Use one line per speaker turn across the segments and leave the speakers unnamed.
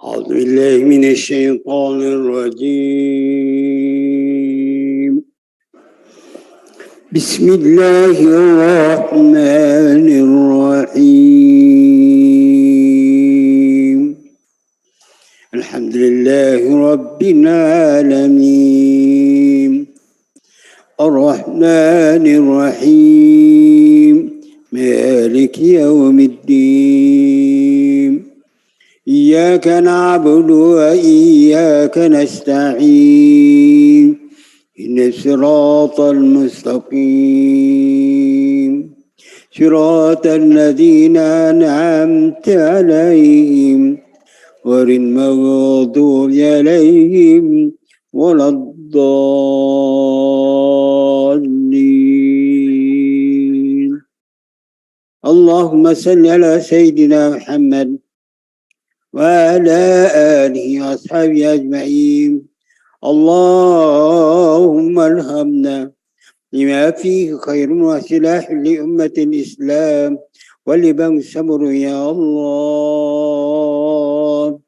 أعوذ بالله من الشيطان الرجيم. بسم الله الرحمن الرحيم. الحمد لله رب العالمين الرحمن الرحيم مالك يوم الدين إياك نعبد وإياك نستعين إن الصراط المستقيم صراط الذين أنعمت عليهم غير المغضوب عليهم ولا الضالين. اللهم صل على سيدنا محمد وعلى آله وأصحابه أجمعين. اللهم ارحمنا لما فيه خير وصلاح لأمة الإسلام ولبنسمر يا الله.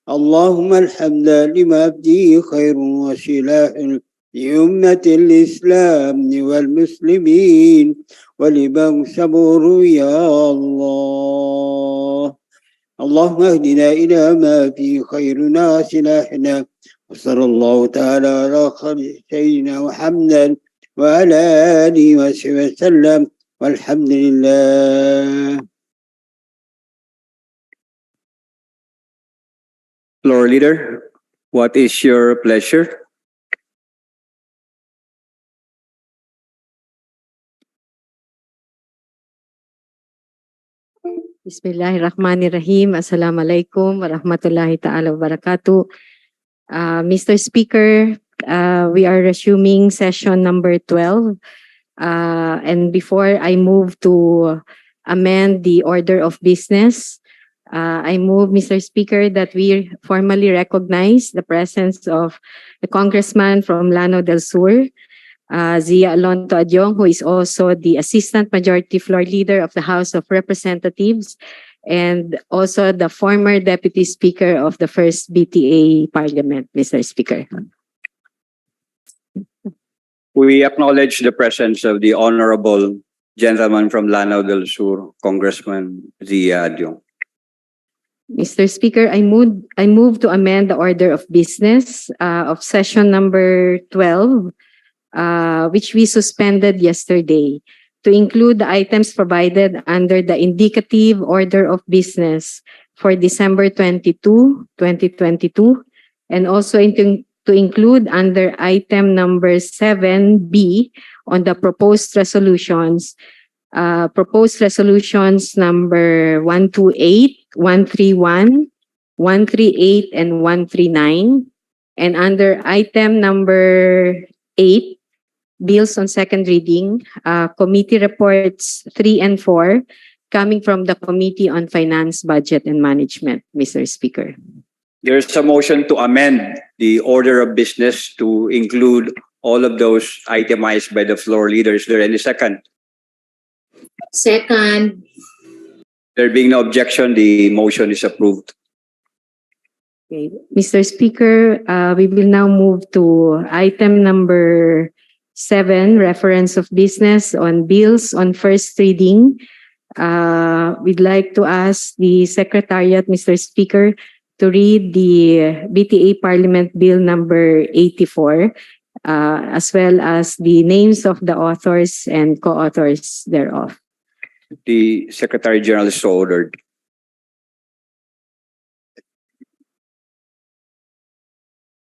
اللهم ارحمنا لما فيه خير وصلاح لأمة الإسلام والمسلمين ولبنسمر يا الله. اللهم اهدنا إلى ما فيه خيرنا وصلاحنا وصلى الله تعالى على سيدنا محمد وعلى آله وصحبه وسلم والحمد لله.
Floor Leader, what is your pleasure?
Bismillahirrahmanirrahim. Assalamualaikum warahmatullahi ta'ala wabarakatuh. Mr. Speaker, we are resuming session number 12. And before I move to amend the order of business, I move, Mr. Speaker, that we formally recognize the presence of the Congressman from Lanao del Sur, Zia Alonto Adyong, who is also the Assistant Majority Floor Leader of the House of Representatives and also the former Deputy Speaker of the first BTA Parliament, Mr. Speaker.
We acknowledge the presence of the Honorable Gentleman from Lanao del Sur, Congressman Zia Adyong.
Mr. Speaker, I move to amend the order of business of session number 12, which we suspended yesterday, to include the items provided under the indicative order of business for December 22, 2022, and also to include under item number 7B on the proposed resolutions number 128, 131, 138, and 139, and under item number 8, bills on second reading, committee reports 3 and 4, coming from the Committee on Finance, Budget, and Management, Mr. Speaker.
There's a motion to amend the order of business to include all of those itemized by the floor leader. Is there any second?
Second.
There being no objection, the motion is approved.
Okay. Mr. Speaker, we will now move to item number 7, reference of business on bills on first reading. We'd like to ask the Secretariat, Mr. Speaker, to read the BTA Parliament Bill number 84, as well as the names of the authors and co-authors thereof.
The Secretary General is so ordered.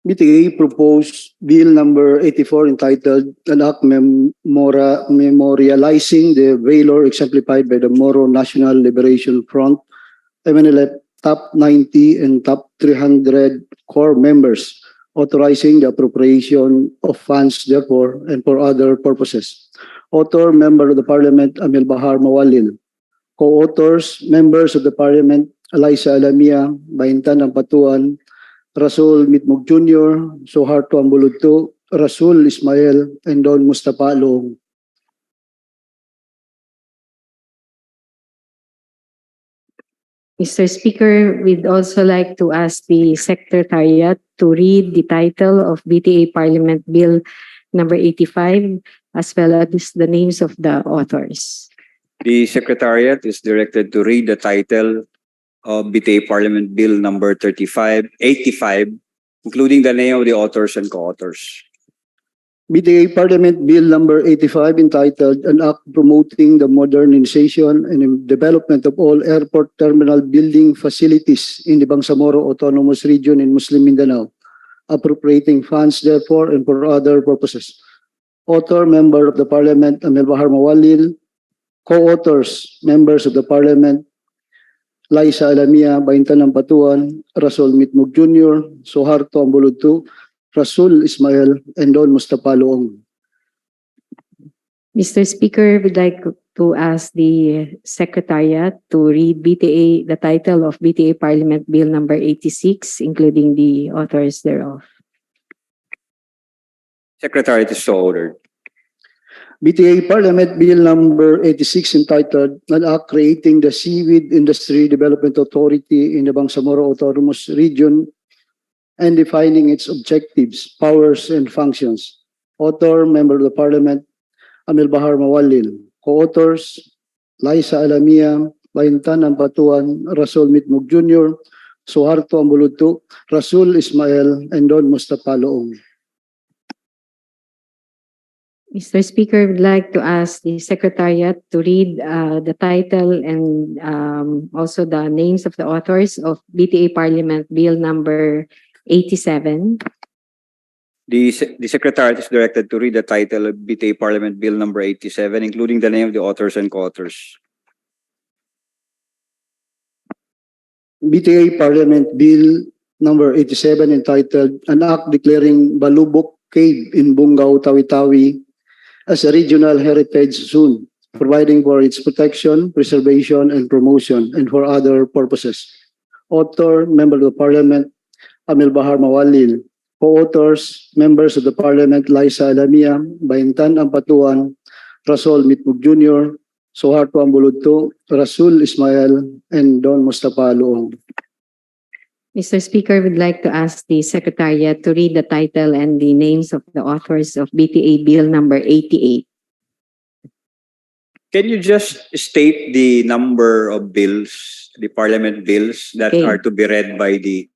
BTA proposed Bill number 84 entitled An Act Memorializing the Valor Exemplified by the Moro National Liberation Front, MNLF Top 90 and Top 300 core members, authorizing the appropriation of funds therefore and for other purposes. Author, Member of the Parliament, Amil Bahar Mawalil. Co-authors, Members of the Parliament, Alaysa Alamia, Baintan Ampatuan, Rasul Mitmug Jr., Soharto Ambuludto, Rasul Ismail, and Don Mustafa Long.
Mr. Speaker, we'd also like to ask the Secretariat to read the title of BTA Parliament Bill number 85 as well as the names of the authors.
The Secretariat is directed to read the title of BTA Parliament Bill number 85, including the name of the authors and co-authors.
BTA Parliament Bill number 85 entitled An Act Promoting the Modernization and Development of All Airport Terminal Building Facilities in the Bangsamoro Autonomous Region in Muslim Mindanao, appropriating funds therefore and for other purposes. Author, Member of the Parliament, Amel Bahar Mawalil. Co-authors, Members of the Parliament, Liza Alamia, Baintan ng Patuan, Rasul Mitmug Jr., Soharto Ambuludtu, Rasul Ismail, and Don Mustafa Loong.
Mr. Speaker, we'd like to ask the Secretariat to read the title of BTA Parliament Bill number 86, including the authors thereof.
Secretariat is so ordered.
BTA Parliament Bill number 86 entitled An Act Creating the Seaweed Industry Development Authority in the Bangsamoro Autonomous Region and defining its objectives, powers, and functions. Author, Member of the Parliament, Amel Bahar Mawalil. Co-authors, Liza Alamia, Baintan ng Patuan, Rasul Mitmug Jr., Suharto Ambuludtu, Rasul Ismail, and Don Mustafa Loong.
Mr. Speaker, we'd like to ask the Secretariat to read the title and also the names of the authors of BTA Parliament Bill number 87.
The Secretariat is directed to read the title of BTA Parliament Bill number 87, including the name of the authors and co-authors.
BTA Parliament Bill number 87 entitled An Act Declaring Balubok Cave in Bungao, Tawi-Tawi as a Regional Heritage Zone, providing for its protection, preservation, and promotion, and for other purposes. Author, Member of the Parliament, Amel Bahar Mawalil. Co-authors, Members of the Parliament, Liza Alamia, Baintan ng Patuan, Rasul Mitmug Jr., Soharto Ambuludtu, Rasul Ismail, and Don Mustafa Loong.
Mr. Speaker, we'd like to ask the Secretariat to read the title and the names of the authors of BTA Bill number 88.
Can you just state the number of bills, the Parliament bills that
Okay.
are to be read by the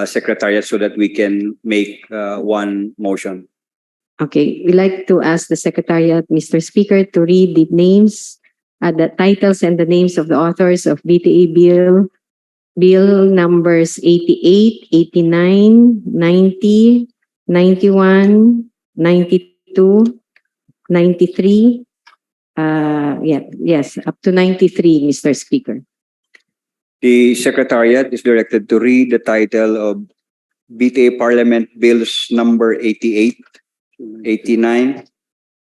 Secretariat so that we can make one motion?
Okay, we'd like to ask the Secretariat, Mr. Speaker, to read the names, the titles and the names of the authors of BTA Bill numbers 88, 89, 90, 91, 92, 93, up to 93, Mr. Speaker.
The Secretariat is directed to read the title of BTA Parliament Bills number 88, 89,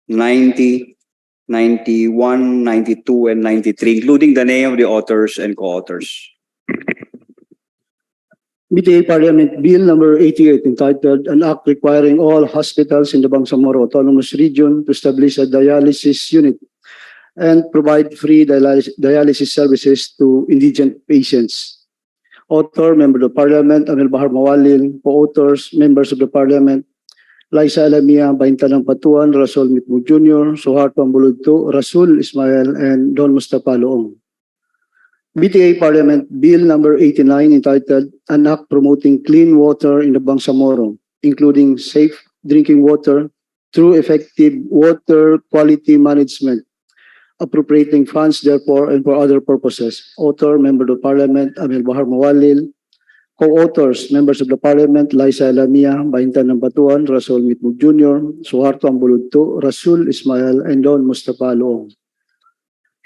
90, 91, 92, and 93, including the name of the authors and co-authors.
BTA Parliament Bill number 88 entitled An Act Requiring All Hospitals in the Bangsamoro Autonomous Region to establish a dialysis unit and provide free dialysis services to indigent patients. Author, Member of the Parliament, Amel Bahar Mawalil. Co-authors, Members of the Parliament, Liza Alamia, Baintan ng Patuan, Rasul Mitmug Jr., Soharto Ambuludtu, Rasul Ismail, and Don Mustafa Loong. BTA Parliament Bill number 89 entitled An Act Promoting Clean Water in the Bangsamoro, including safe drinking water through effective water quality management, appropriating funds therefore and for other purposes. Author, Member of the Parliament, Amel Bahar Mawalil. Co-authors, Members of the Parliament, Liza Alamia, Baintan ng Patuan, Rasul Mitmug Jr., Suharto Ambuludtu, Rasul Ismail, and Don Mustafa Loong.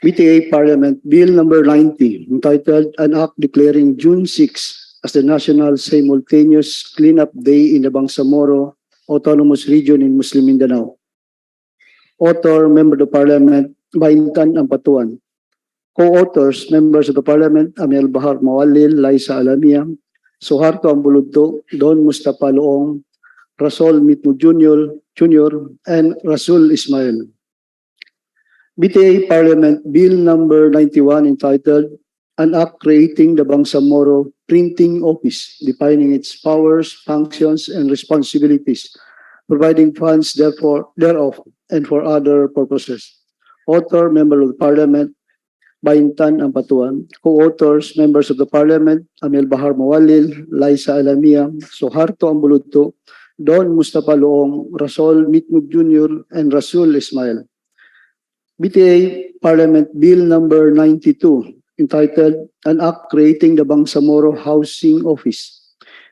BTA Parliament Bill number 90 entitled An Act Declaring June 6 as the National Simultaneous Cleanup Day in the Bangsamoro Autonomous Region in Muslim Mindanao. Author, Member of the Parliament, Baintan ng Patuan. Co-authors, Members of the Parliament, Amel Bahar Mawalil, Liza Alamia, Soharto Ambuludtu, Don Mustafa Loong, Rasul Mitmug Jr., and Rasul Ismail. BTA Parliament Bill number 91 entitled an act creating the Bangsamoro Printing Office, defining its powers, functions, and responsibilities, providing funds thereof, and for other purposes. Author, Member of the Parliament, Baintan Ampatuan. Co-authors, Members of the Parliament, Amel Bahar Mawalil, Liza Alamia, Soharto Ambuludto, Don Mustafa Loong, Rasol Mitmug Jr., and Rasul Ismail. BTA Parliament Bill number 92, entitled An Act Creating the Bangsamoro Housing Office,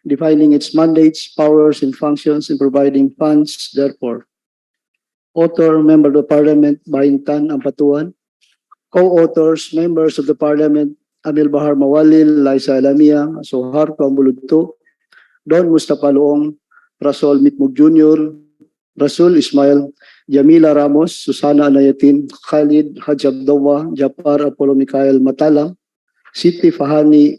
defining its mandates, powers, and functions, and providing funds therefore. Author, Member of the Parliament, Baintan Ampatuan. Co-authors, Members of the Parliament, Amil Bahar Mawalil, Liza Alamia, Soharto Ambuludto, Don Mustafa Loong, Rasol Mitmug Jr., Rasul Ismail, Jamila Ramos, Susana Anayatin, Khalid Hajabdawa, Japar Apollo Mikael Matalang, Siti Fahani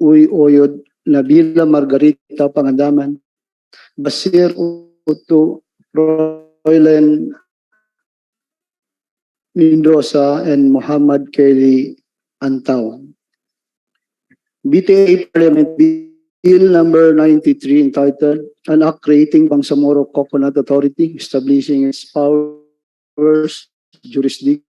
Uy Oyod, Nabila Margarita Pangandaman, Basir Uto, Roylen Mendoza, and Muhammad Kelly Antaw. BTA Parliament Bill number 93, entitled An Act Creating Bangsamoro Coconut Authority, establishing its powers, jurisdiction,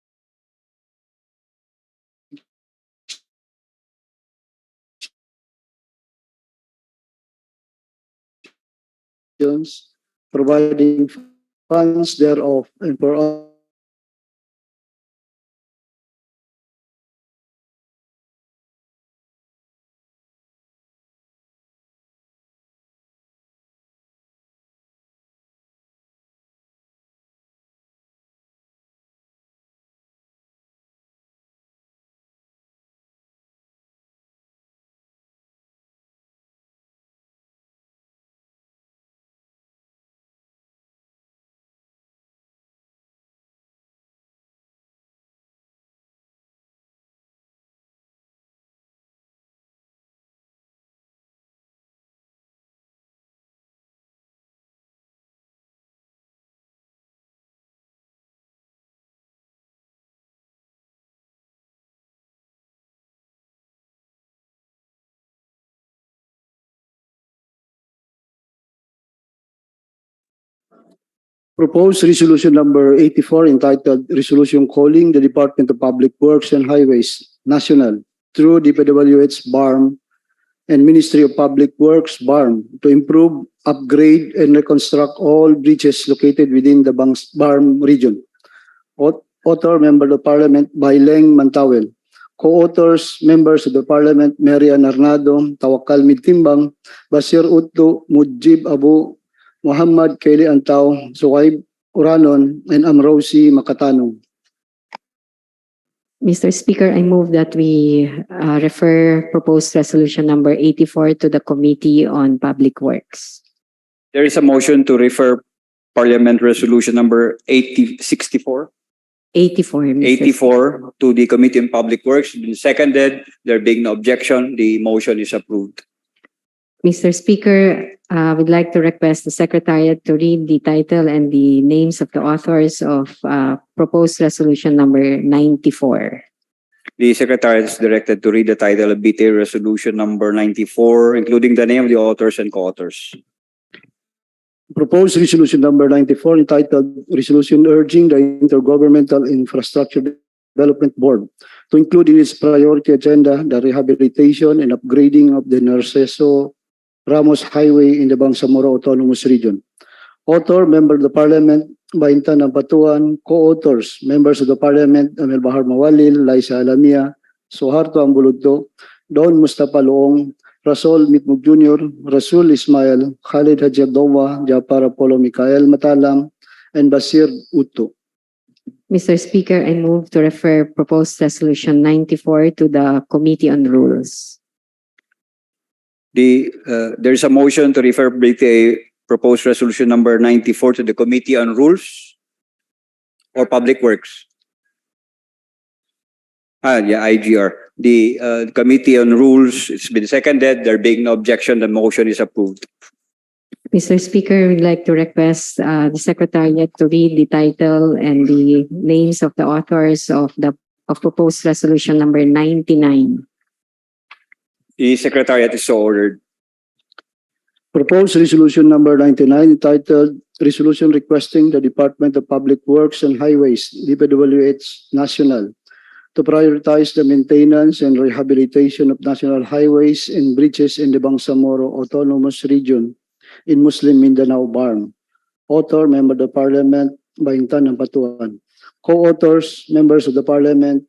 providing funds thereof, and for proposed resolution number 84, entitled Resolution Calling the Department of Public Works and Highways National through DPWH BARM and Ministry of Public Works BARM to improve, upgrade, and reconstruct all bridges located within the BARM region. Author, Member of the Parliament, Baileng Mantawel. Co-authors, Members of the Parliament, Marian Arnado, Tawakal Midtimbang, Basir Utto, Mujib Abu, Muhammad Kelly Antaw, Suhaib Uranon, and Amrosi Makatanong.
Mr. Speaker, I move that we refer proposed resolution number 84 to the Committee on Public Works.
There is a motion to refer Parliament Resolution number 64
84, Mr.
84 to the Committee on Public Works. Been seconded. There being no objection, the motion is approved.
Mr. Speaker, I would like to request the Secretariat to read the title and the names of the authors of proposed resolution number 94.
The Secretary is directed to read the title of BTA Resolution number 94, including the name of the authors and co-authors.
Proposed resolution number 94, entitled Resolution Urging the Intergovernmental Infrastructure Development Board to include in its priority agenda the rehabilitation and upgrading of the Narciso Ramos Highway in the Bangsamoro Autonomous Region. Author, Member of the Parliament, Baintan Ampatuan. Co-authors, Members of the Parliament, Amel Bahar Mawalil, Liza Alamia, Soharto Ambuludto, Don Mustafa Loong, Rasol Mitmug Jr., Rasul Ismail, Khalid Hajabdawa, Japar Apollo Mikael Matalang, and Basir Utto.
Mr. Speaker, I move to refer proposed resolution 94 to the Committee on Rules.
There is a motion to refer BTA proposed resolution number 94 to the Committee on Rules or Public Works. IGR. The Committee on Rules, it's been seconded. There being no objection, the motion is approved.
Mr. Speaker, we'd like to request the Secretariat to read the title and the names of the authors of proposed resolution number 99.
The Secretariat is so ordered.
Proposed resolution number 99 entitled Resolution Requesting the Department of Public Works and Highways, DPWH National, to prioritize the maintenance and rehabilitation of national highways and bridges in the Bangsamoro Autonomous Region in Muslim Mindanao, BARM. Author, Member of the Parliament, Baintan ng Patuan. Co-authors, Members of the Parliament,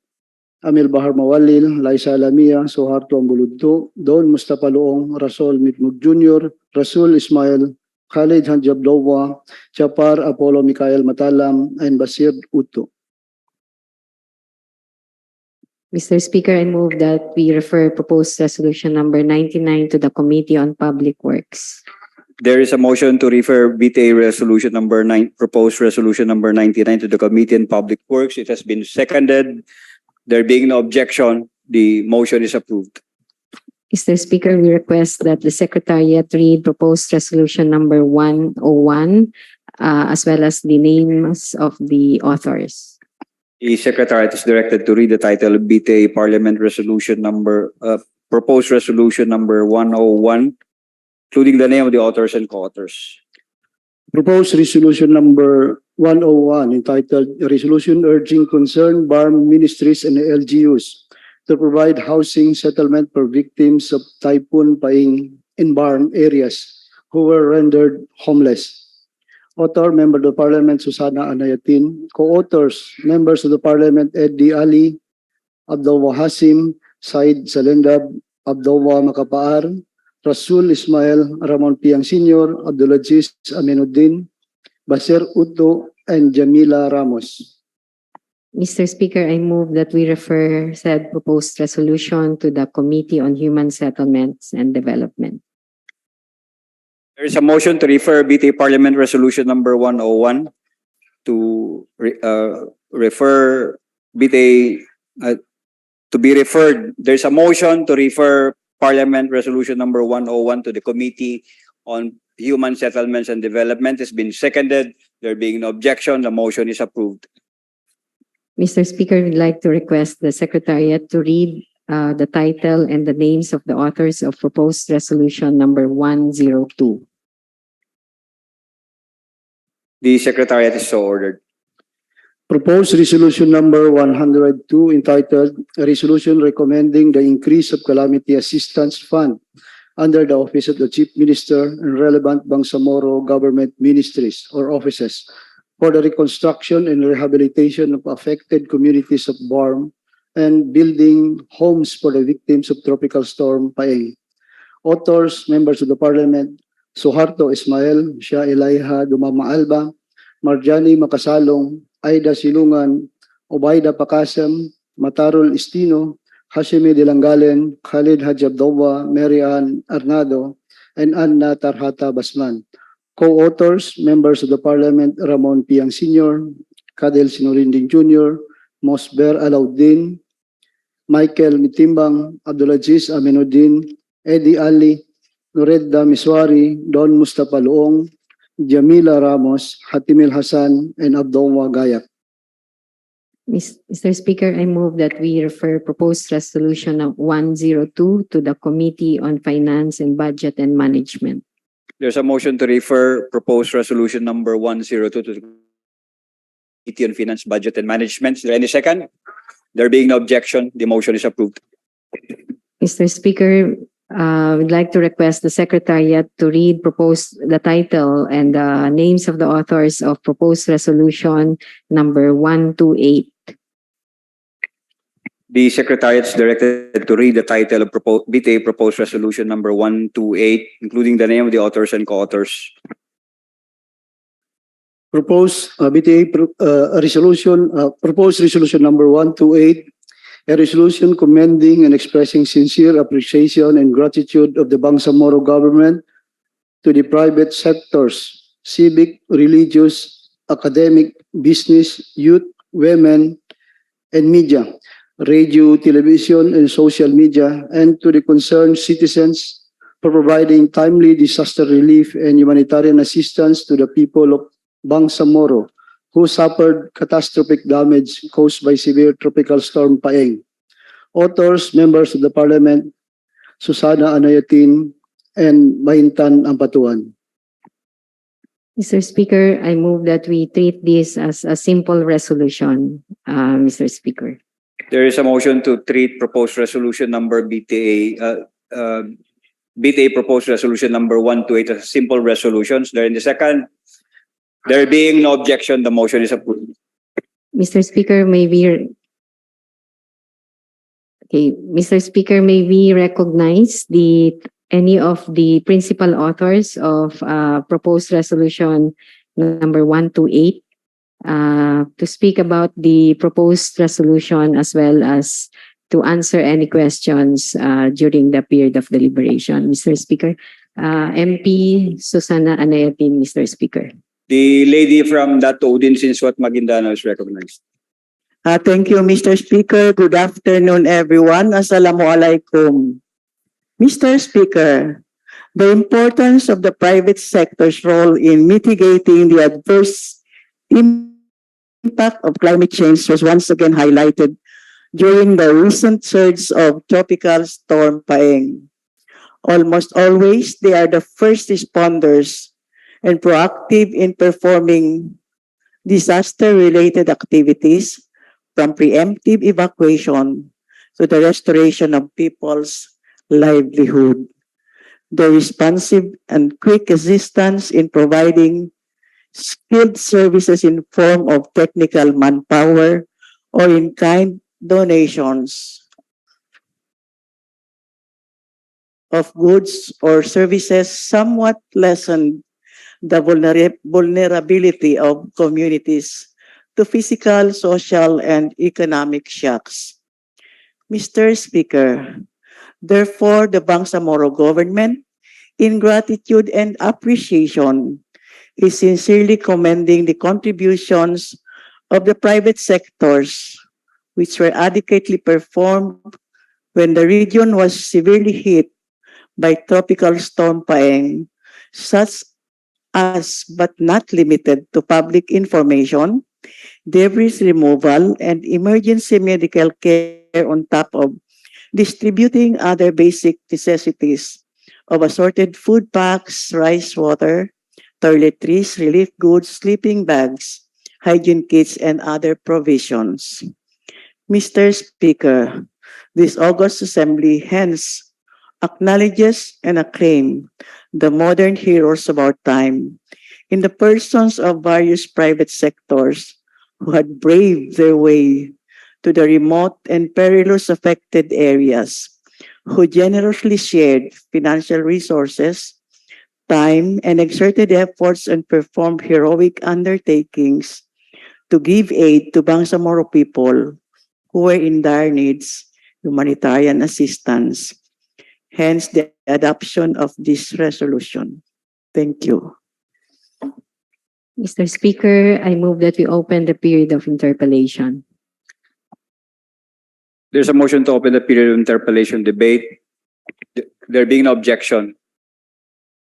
Amil Bahar Mawalil, Laisa Lamia, Suharto Ambuludto, Don Mustafa Loong, Rasol Mitmug Jr., Rasul Ismail, Khalid Hanjabdowa, Chapar Apollo Mikael Matalam, and Basir Utto.
Mr. Speaker, I move that we refer proposed resolution number 99 to the Committee on Public Works.
There is a motion to refer BTA resolution number 9, proposed resolution number 99 to the Committee on Public Works. It has been seconded. There being no objection, the motion is approved.
Mr. Speaker, we request that the Secretariat read proposed resolution number 101, as well as the names of the authors.
The Secretariat is directed to read the title of BTA Parliament resolution number, proposed resolution number 101, including the name of the authors and co-authors.
Proposed resolution number 101 entitled Resolution Urging Concerned BARM Ministries and LGUs to provide housing settlement for victims of Typhoon Paing in BARM areas who were rendered homeless. Author, Member of the Parliament, Susana Anayatin. Co-authors, Members of the Parliament, Eddie Ali, Abdullah Hasim, Said Salendab, Abdullah Makapaar, Rasul Ismail, Ramon Piang Sr., Abdulaziz Aminuddin, Basir Utto, and Jamila Ramos.
Mr. Speaker, I move that we refer said proposed resolution to the Committee on Human Settlements and Development.
There is a motion to refer BTA Parliament resolution number 101 to refer BTA to be referred. There's a motion to refer Parliament resolution number 101 to the Committee on Human Settlements and Development. Has been seconded. There being no objection, the motion is approved.
Mr. Speaker, we'd like to request the Secretariat to read the title and the names of the authors of proposed resolution number 102.
The Secretariat is so ordered.
Proposed resolution number 102 entitled A Resolution Recommending the Increase of Calamity Assistance Fund under the Office of the Chief Minister and relevant Bangsamoro government ministries or offices for the reconstruction and rehabilitation of affected communities of BARM and building homes for the victims of Tropical Storm Paeng. Authors, Members of the Parliament, Suharto Ismail, Shah Elaiha Dumama Alba, Marjani Makasalong, Aida Silungan, Obaida Pakasam, Matarol Istino, Hashimi Dilangalen, Khalid Haji Abdullah, Mary Ann Arnado, and Anna Tarhata Basman. Co-authors, Members of the Parliament, Ramon Piang Sr., Kadel Sinurinding Jr., Mosber Alauddin, Michael Mitimbang, Abdulaziz Aminuddin, Eddie Ali, Nuredda Miswari, Don Mustafa Loong, Jamila Ramos, Hatimil Hassan, and Abdullah Gayak.
Mr. Speaker, I move that we refer proposed resolution of 102 to the Committee on Finance and Budget and Management.
There's a motion to refer proposed resolution number 102 to the Committee on Finance, Budget and Management. Is there any second? There being no objection, the motion is approved.
Mr. Speaker, we'd like to request the Secretariat to read the title and the names of the authors of proposed resolution number 128.
The Secretariat is directed to read the title of BTA proposed resolution number 128, including the name of the authors and co-authors.
Proposed resolution number 128, a resolution commending and expressing sincere appreciation and gratitude of the Bangsamoro government to the private sectors, civic, religious, academic, business, youth, women, and media, radio, television, and social media, and to the concerned citizens for providing timely disaster relief and humanitarian assistance to the people of Bangsamoro, who suffered catastrophic damage caused by severe tropical storm Paeng. Authors, Members of the Parliament, Susana Anayatin, and Mahintan Ampatuan.
Mr. Speaker, I move that we treat this as a simple resolution, Mr. Speaker.
There is a motion to treat proposed resolution number BTA proposed resolution number 128 as a simple resolutions. There in the second. There being no objection, the motion is approved.
Mr. Speaker, may we recognize any of the principal authors of proposed resolution number 128 to speak about the proposed resolution as well as to answer any questions during the period of deliberation. Mr. Speaker, MP Susana Anayatin, Mr. Speaker.
The lady from that audience in Suat Maguindano is recognized.
Thank you, Mr. Speaker. Good afternoon, everyone. Assalamualaikum. Mr. Speaker, the importance of the private sector's role in mitigating the adverse impact of climate change was once again highlighted during the recent surge of tropical storm Paeng. Almost always, they are the first responders and proactive in performing disaster-related activities, from preemptive evacuation to the restoration of people's livelihood. The responsive and quick assistance in providing skilled services in form of technical manpower or in-kind donations of goods or services somewhat lessened the vulnerability of communities to physical, social, and economic shocks. Mr. Speaker, therefore, the Bangsamoro government, in gratitude and appreciation, is sincerely commending the contributions of the private sectors, which were adequately performed when the region was severely hit by tropical storm Paeng, such as but not limited to public information, debris removal, and emergency medical care on top of distributing other basic necessities of assorted food packs, rice, water, toiletries, relief goods, sleeping bags, hygiene kits, and other provisions. Mr. Speaker, this August Assembly hence acknowledges and acclaims the modern heroes of our time in the persons of various private sectors who had braved their way to the remote and perilous affected areas, who generously shared financial resources, time, and exerted efforts and performed heroic undertakings to give aid to Bangsamoro people who were in dire needs, humanitarian assistance. Hence the adoption of this resolution. Thank you.
Mr. Speaker, I move that we open the period of interpellation.
There's a motion to open the period of interpellation debate. There being no objection,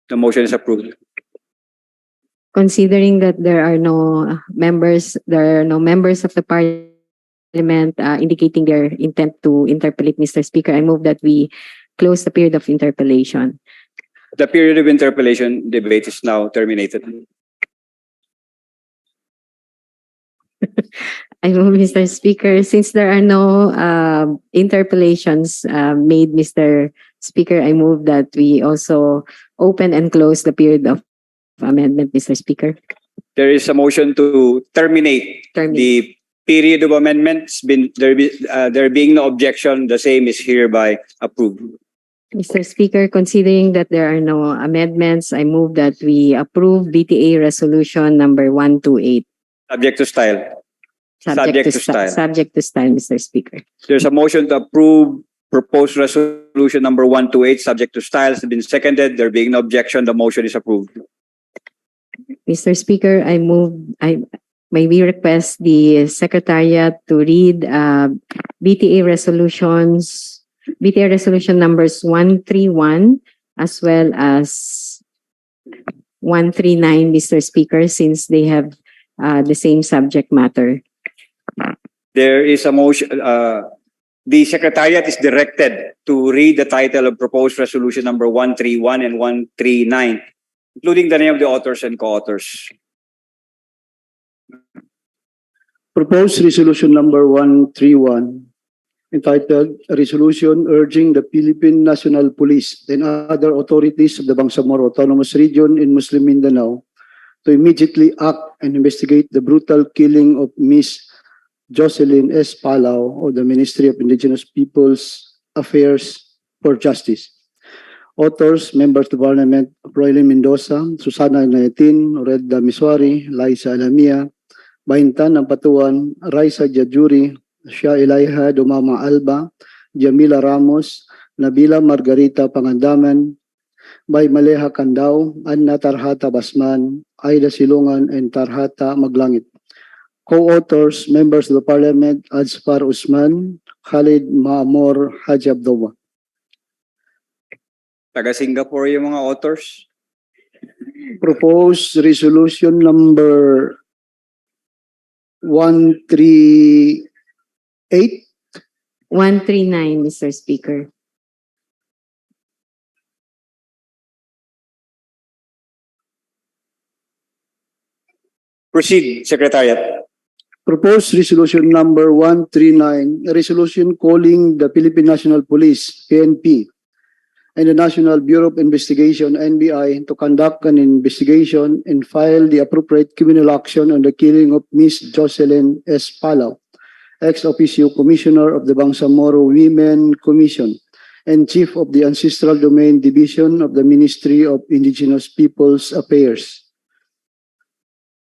the motion is approved.
Considering that there are no members of the Parliament indicating their intent to interpellate, Mr. Speaker, I move that we close the period of interpellation.
The period of interpellation debate is now terminated.
I move, Mr. Speaker, since there are no interpellations made, Mr. Speaker, I move that we also open and close the period of amendment, Mr. Speaker.
There is a motion to terminate the period of amendments. There being no objection, the same is hereby approved.
Mr. Speaker, considering that there are no amendments, I move that we approve BTA resolution number 128.
Subject to style. Subject to style.
Subject to style, Mr. Speaker.
There's a motion to approve proposed resolution number 128, subject to style, has been seconded. There being no objection, the motion is approved.
Mr. Speaker, may we request the Secretariat to read BTA resolution numbers 131 as well as 139, Mr. Speaker, since they have the same subject matter.
There is a motion. The Secretariat is directed to read the title of proposed resolution number 131 and 139, including the name of the authors and co-authors.
Proposed resolution number 131, entitled "A Resolution Urging the Philippine National Police and other authorities of the Bangsamoro Autonomous Region in Muslim Mindanao to immediately act and investigate the brutal killing of Ms. Jocelyn S. Palau of the Ministry of Indigenous Peoples Affairs for Justice." Authors, members of the Parliament, Roylin Mendoza, Susana Nayatin, Redda Miswari, Liza Alamia, Bahintan Ampatuan, Raisa Jajuri, Shia Ilaiha Dumama Alba, Jamila Ramos, Nabila Margarita Pangandaman, Bay Maleha Kandao, Anna Tarhata Basman, Aida Silungan, and Tarhata Maglangit. Co-authors, members of the Parliament, Azfar Usman, Khalid Maamor, Haji Abdullah.
Taga Singapore yung mga authors.
Proposed resolution number 138.
139, Mr. Speaker.
Proceed, Secretariat.
Proposed resolution number 139, a resolution calling the Philippine National Police, PNP, and the National Bureau of Investigation, NBI, to conduct an investigation and file the appropriate criminal action on the killing of Ms. Jocelyn S. Palau, ex-officio Commissioner of the Bangsamoro Women Commission and Chief of the Ancestral Domain Division of the Ministry of Indigenous Peoples Affairs.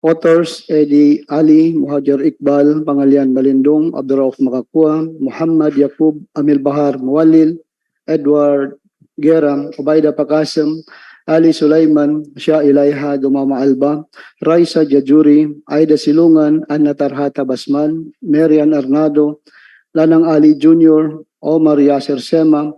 Authors, Eddie Ali, Muhajir Iqbal, Pangalian Balindong, Abdurrauf Makakua, Muhammad Yaqub, Amil Bahar Muwalil, Edward Guerra, Obaida Pakasem, Ali Sulaiman, Shia Ilaiha Dumama Alba, Raisa Jajuri, Aida Silungan, Anna Tarhata Basman, Marian Arnado, Lanang Ali Jr., Omar Yasser Sema,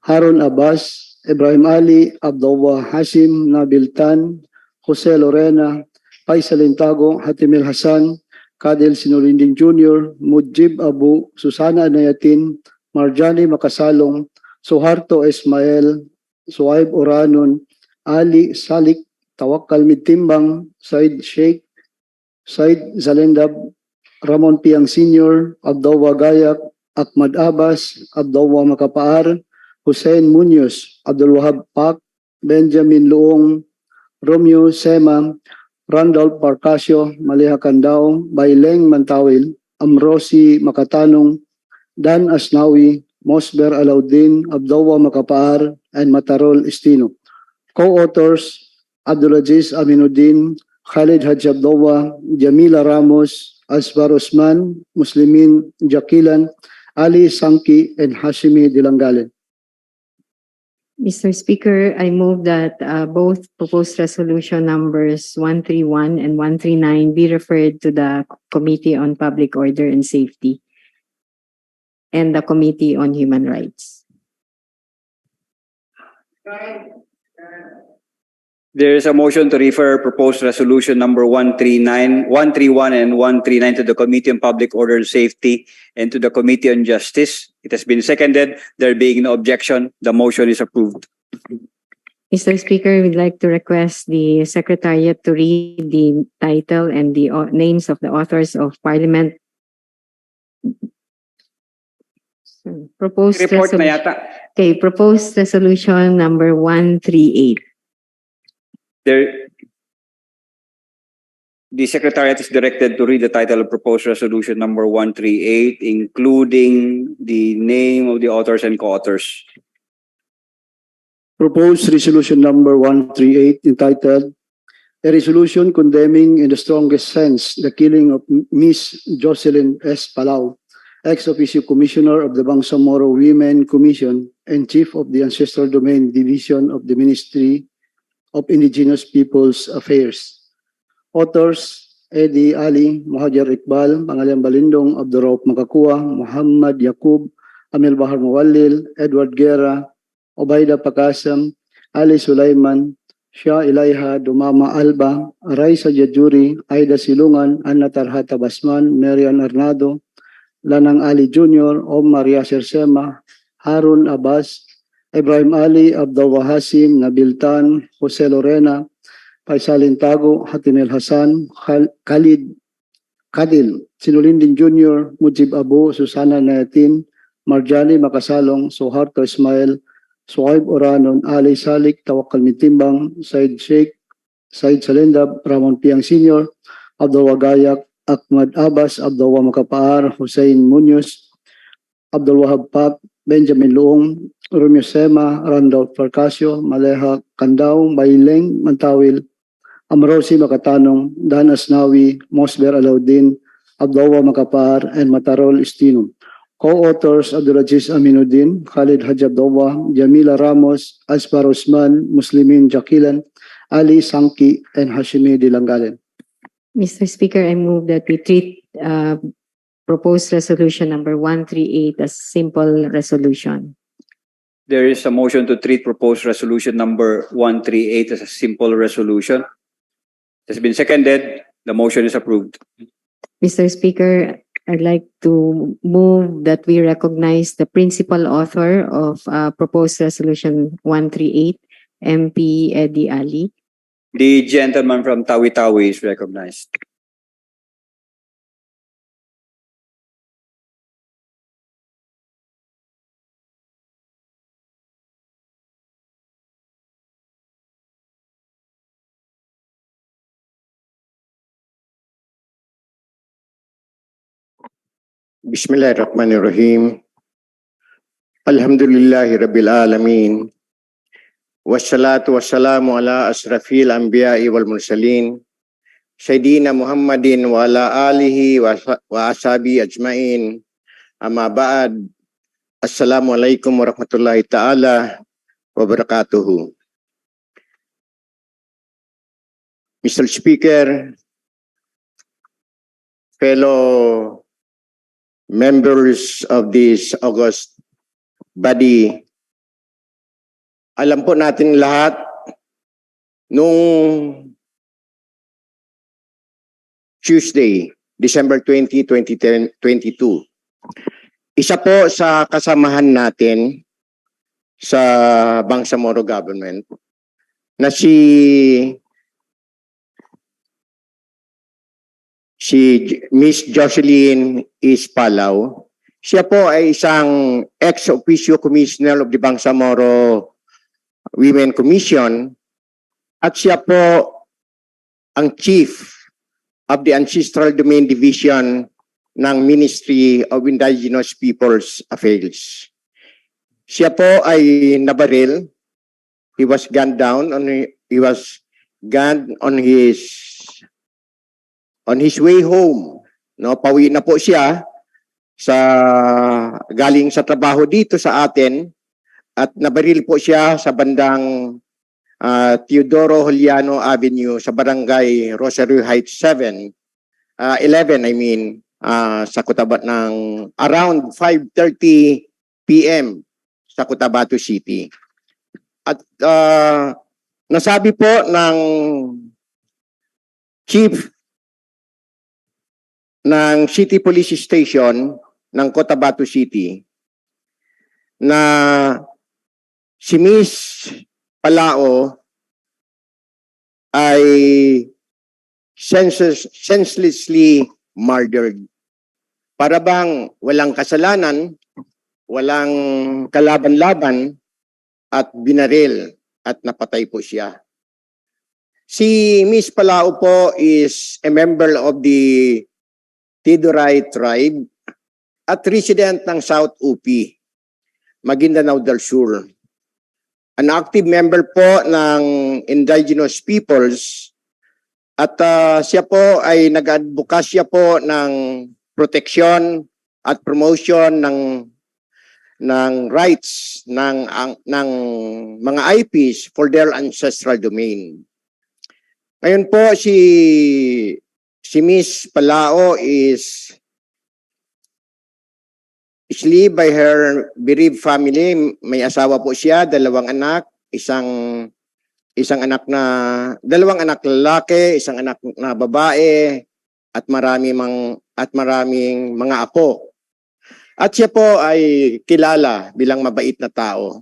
Harun Abbas, Ibrahim Ali, Abdullah Hasim, Nabil Tan, Jose Lorena, Faisal Intago, Hatimil Hassan, Kadel Sinulinding Jr., Mujib Abu, Susana Nayatin, Marjani Makasalong, Suharto Ismael, Suaib Oranon, Ali Salik, Tawakkal Mitimbang, Said Sheikh, Said Zalendab, Ramon Piang Sr., Abdullah Gayak, Ahmad Abbas, Abdullah Makapaar, Hussein Munoz, Abdul Wahab Pak, Benjamin Luong, Romeo Sema, Randolph Parcasio, Maliha Candao, Baileng Mantawil, Amrosi Makatanong, Dan Asnawi, Mosber Alauddin, Abdullah Makapaar, and Matarol Estino. Co-authors, Abdulaziz Aminuddin, Khalid Haji Abdullah, Jamila Ramos, Asbar Usman, Muslimin Jakilan, Ali Sanki, and Hashimi Dilangale.
Mr. Speaker, I move that both proposed resolution numbers 131 and 139 be referred to the Committee on Public Order and Safety and the Committee on Human Rights.
There is a motion to refer proposed resolution number 131 and 139 to the Committee on Public Order and Safety and to the Committee on Justice. It has been seconded. There being no objection, the motion is approved.
Mr. Speaker, we'd like to request the Secretariat to read the title and the names of the authors of Parliament. Proposed
Report na
resolution.
yata.
Okay, proposed resolution number 138.
The Secretariat is directed to read the title of proposed resolution number 138, including the name of the authors and co-authors.
Proposed resolution number 138, entitled "A Resolution Condemning in the Strongest Sense the Killing of Ms. Jocelyn S. Palau, ex-officio Commissioner of the Bangsamoro Women Commission and Chief of the Ancestral Domain Division of the Ministry of Indigenous Peoples Affairs." Authors, Eddie Ali, Muhajir Iqbal, Pangalian Balindong, Abdurrauf Makakua, Muhammad Yaqub, Amil Bahar Muwalil, Edward Guerra, Obaida Pakasam, Ali Sulaiman, Shia Ilaiha Dumama Alba, Raisa Jajuri, Aida Silungan, Anna Tarhata Basman, Marian Arnado, Lanang Ali Jr., Maria Sersema, Harun Abbas, Ibrahim Ali, Abdullah Hasim, Nabil Tan, Jose Lorena, Faisalin Tago, Hatimel Hassan, Khalid Kadil, Sinulindin Jr., Mujib Abu, Susana Nayatin, Marjani Makasalong, Suharto Ismail, Suhaib Oranon, Ali Salik, Tawakal Mitimbang, Said Sheikh, Said Salendab, Ramon Piang Sr., Abdul Wagayak, Ahmad Abbas, Abdul Makapaar, Hussein Munoz, Abdul Wahab Pak, Benjamin Luong, Romeo Sema, Randolph Farcasio, Maleha Kandao, Baileng, Mantawil, Amrosi Makatanong, Dan Asnawi, Mosber Alauddin, Abdullah Makapar, and Matarol Istino. Co-authors Abdulaziz Aminuddin, Khalid Haj Abdullah, Jamila Ramos, Asbar Usman, Muslimin Jakilan, Ali Sangki, and Hashimi Dilangalen.
Mr. Speaker, I move that we treat proposed resolution number 138 as simple resolution.
There is a motion to treat proposed resolution number 138 as a simple resolution. It has been seconded. The motion is approved.
Mr. Speaker, I'd like to move that we recognize the principal author of proposed resolution 138, MP Eddie Ali.
The gentleman from Tawi-Tawi is recognized.
Bismillahirrahmanirrahim. Alhamdulillahi Rabbil Alamin. Wassalatu wassalamu ala asrafil anbiya'i wal mursalin. Sayyidina Muhammadin wa ala alihi wa ashabi ajmain. Amma ba'd. Assalamualaikum warahmatullahi ta'ala wabarakatuhu. Mr. Speaker, fellow members of this august body, alam po natin lahat, nung Tuesday, December 20, 2022, isa po sa kasamahan natin sa Bangsamoro government na si Miss Jocelyn Ispalaw. Siya po ay isang ex-officio commissioner of the Bangsamoro Women Commission at siya po ang chief of the Ancestral Domain Division ng Ministry of Indigenous Peoples Affairs. Siya po ay nabaril. He was gunned down on his way home. No, pauwi na po siya galing sa trabaho dito sa atin at nabaril po siya sa bandang Teodoro Juliano Avenue sa barangay Rosario Heights 11 sa Cotabato ng around 5:30 PM sa Cotabato City. At nasabi po ng chief ng City Police Station ng Cotabato City na si Miss Palao ay senselessly murdered. Para bang walang kasalanan, walang kalaban-laban at binaril at napatay po siya. Si Miss Palao po is a member of the Tiduray tribe at resident ng South UP, Maguindanao del Sur. An active member po ng indigenous peoples at siya po ay nag-advokasya po ng proteksyon at promotion ng rights ng mga IPs for their ancestral domain. Ngayon po si Miss Palao is lived by her bereaved family. May asawa po siya, dalawang anak anak lalaki, isang anak na babae at maraming mga apo. At siya po ay kilala bilang mabait na tao.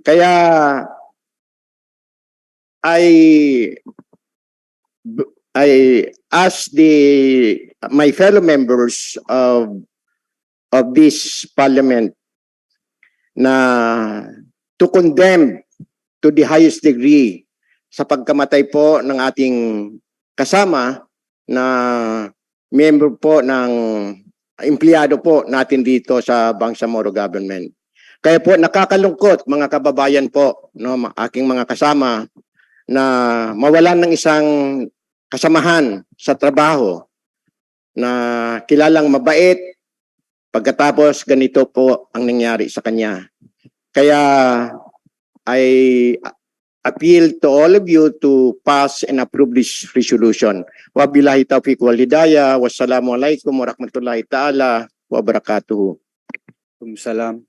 Kaya I ask my fellow members of this parliament na to condemn to the highest degree sa pagkamatay po ng ating kasama na member po ng empleyado po natin dito sa Bangsamoro government. Kaya po nakakalungkot mga kababayan po, no, aking mga kasama na mawalan ng isang kasamahan sa trabaho na kilalang mabait, pagkatapos ganito po ang nangyari sa kanya. Kaya I appeal to all of you to pass and approve this resolution. Wabillahi taufiq wal hidayah. Wassalamualaikum warahmatullahi ta'ala wabarakatuh.
Salam.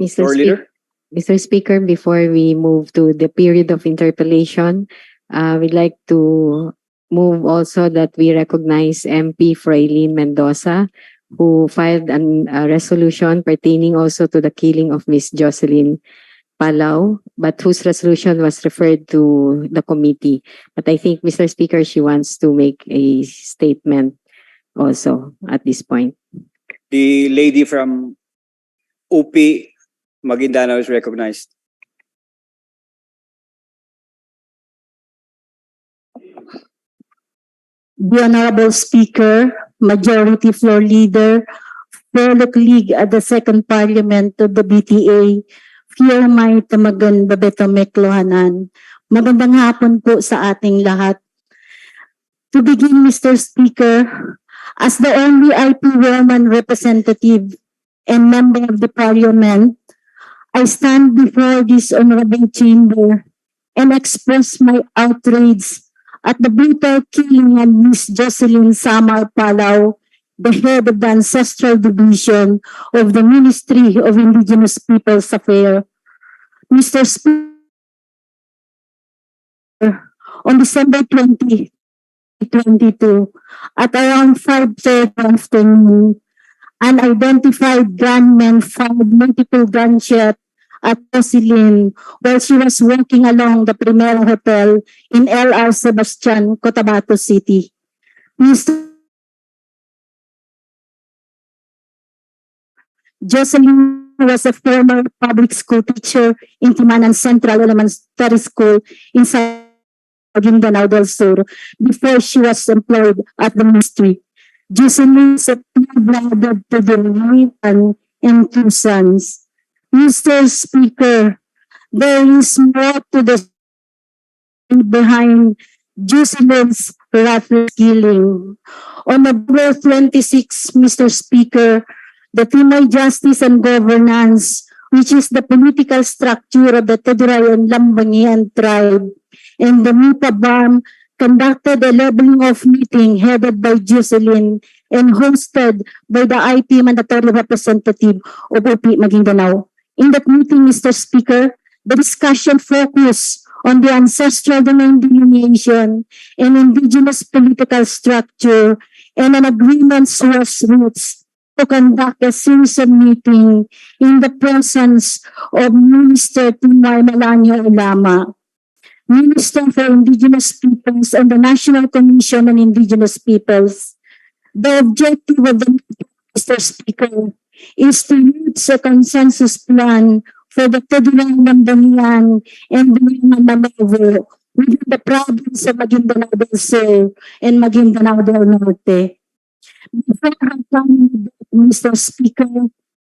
Mr.
Floor Leader.
Mr. Speaker, before we move to the period of interpellation, we'd like to move also that we recognize MP Fraylene Mendoza, who filed a resolution pertaining also to the killing of Miss Jocelyn Palau, but whose resolution was referred to the committee. But I think, Mr. Speaker, she wants to make a statement also at this point.
The lady from UP Maguindanao is recognized.
The Honorable Speaker, Majority Floor Leader, fellow colleague at the Second Parliament of the BTA, Fiamay Tamagan Babeto Meklohanan. Magandang hapon po sa ating lahat. To begin, Mr. Speaker, as the only IP woman representative and member of the Parliament, I stand before this honorable chamber and express my outrage at the brutal killing of Miss Jocelyn Samar Palau, the head of the Ancestral Division of the Ministry of Indigenous Peoples Affairs. Mr. Speaker, on December 20, 2022, at around 5:30 afternoon, unidentified gunmen fired multiple gunshots at Jocelyn while she was walking along the Primera Hotel in LR Sebastian, Cotabato City. Jocelyn was a former public school teacher in Timanan Central Elementary School in Maguindanao del Sur before she was employed at the ministry. Jocelyn is a blooded to the women and two sons. Mr. Speaker, there is more to the story behind Jocelyn's ruthless killing. On November 26, Mr. Speaker, the Timay Justice and Governance, which is the political structure of the Teduray and Lambangian tribe, and the Mita BAM conducted a leveling off meeting headed by Jocelyn and hosted by the IP mandatory representative of UP Maguindanao. In that meeting, Mr. Speaker, the discussion focused on the ancestral domain delineation and indigenous political structure and an agreement was reached to conduct a series of meeting in the presence of Minister Timay Malanyo Ulama, Minister for Indigenous Peoples and the National Commission on Indigenous Peoples. The objective of the meeting, Mr. Speaker, is to reach a consensus plan for the Teduray Lambangian and Bangsamoro within the province of Maguindanao del Sur and Maguindanao del Norte. Before I come, Mr. Speaker,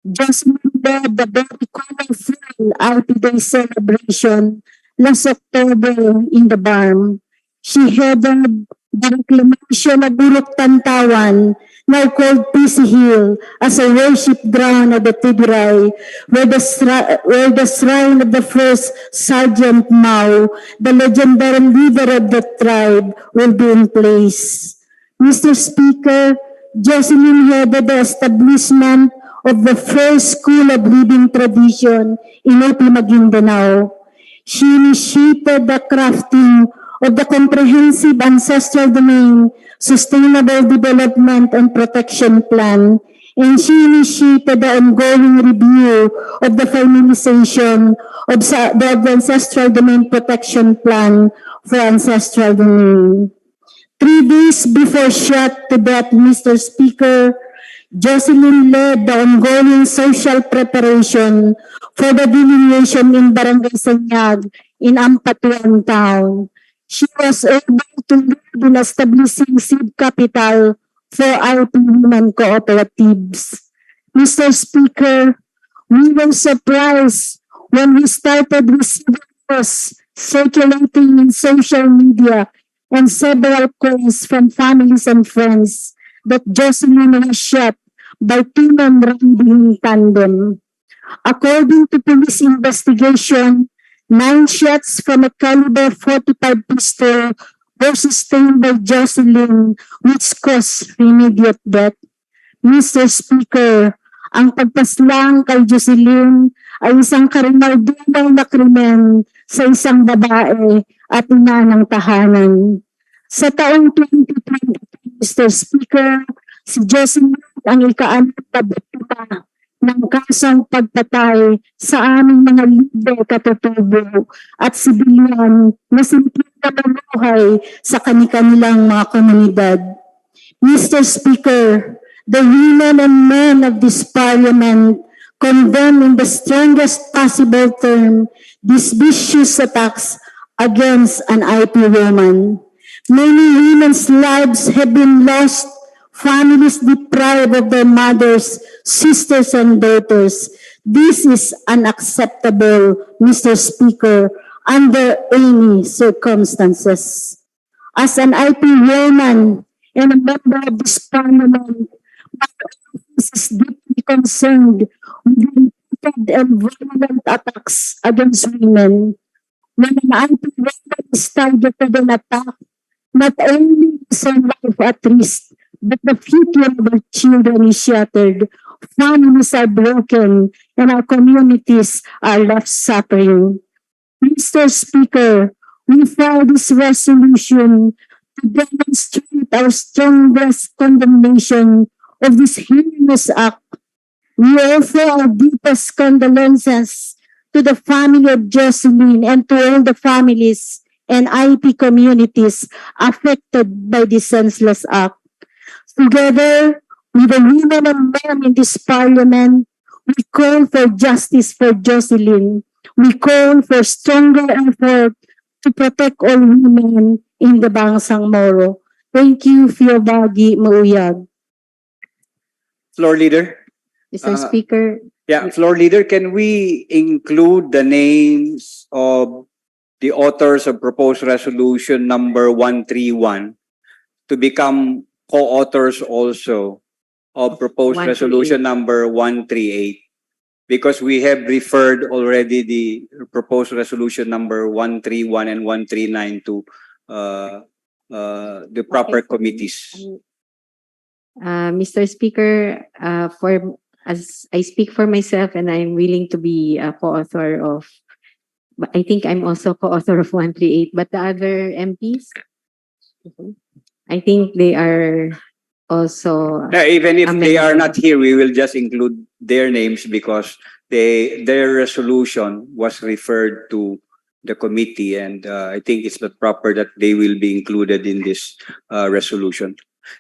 just led the very colorful IP Day celebration last October in the BARM. She headed the reclamation of Burok Tantawan, now called PC Hill, as a worship ground of the Teduray, where the shrine of the first Sergeant Mao, the legendary leader of the tribe, will be in place. Mr. Speaker, Jocelyn headed the establishment of the first school of living tradition in UP Maguindanao. She initiated the crafting of the comprehensive ancestral domain, sustainable development and protection plan, and she initiated the ongoing review of the finalization of the Ancestral Domain Protection Plan for Ancestral Domain. 3 days before shot to death, Mr. Speaker, Jocelyn led the ongoing social preparation for the delineation in Barangay Sanyag in Ampatuan Town. She was able to lead in establishing seed capital for our women cooperatives. Mr. Speaker, we were surprised when we started receiving posts circulating in social media and several calls from families and friends that Jocelyn was shot by 2 men riding in tandem. According to police investigation, 9 shots from a caliber 45 pistol were sustained by Jocelyn, which caused immediate death. Mr. Speaker, ang pagpaslang kay Jocelyn ay isang karinaldumang na krimen sa isang babae at ina ng tahanan. Sa taong 2022, Mr. Speaker, si Jocelyn ang ika-anak na biktima ng kasong pagpatay sa aming mga libre katutubo at sibilyan na simpleng nabubuhay sa kanilang mga komunidad. Mr. Speaker, the women and men of this Parliament condemn in the strongest possible term these vicious attacks against an IP woman. Many women's lives have been lost, families deprived of their mothers, sisters, and daughters. This is unacceptable, Mr. Speaker, under any circumstances. As an IP woman and a member of this Parliament, my office is deeply concerned with the repeated and violent attacks against women. When an IP woman is targeted and attacked, not only is her life at risk, but the future of our children is shattered, families are broken, and our communities are left suffering. Mr. Speaker, we filed this resolution to demonstrate our strongest condemnation of this heinous act. We offer our deepest condolences to the family of Jocelyn and to all the families and IP communities affected by this senseless act. Together with the women and men in this Parliament, we call for justice for Jocelyn. We call for stronger effort to protect all women in the Bangsamoro. Thank you, Fiobagi Mauyag.
Floor Leader.
Mr. Speaker,
Floor Leader, can we include the names of the authors of proposed resolution number 131 to become co-authors also of proposed
138.
resolution number 138? Because we have referred already the proposed resolution number 131 and 139 to the proper committees.
Mr. Speaker, as I speak for myself and I'm willing to be a co-author of, I think I'm also co-author of 138, but the other MPs, I think they are also...
Even if they are not here, we will just include their names because their resolution was referred to the committee, and I think it's not proper that they will be included in this resolution.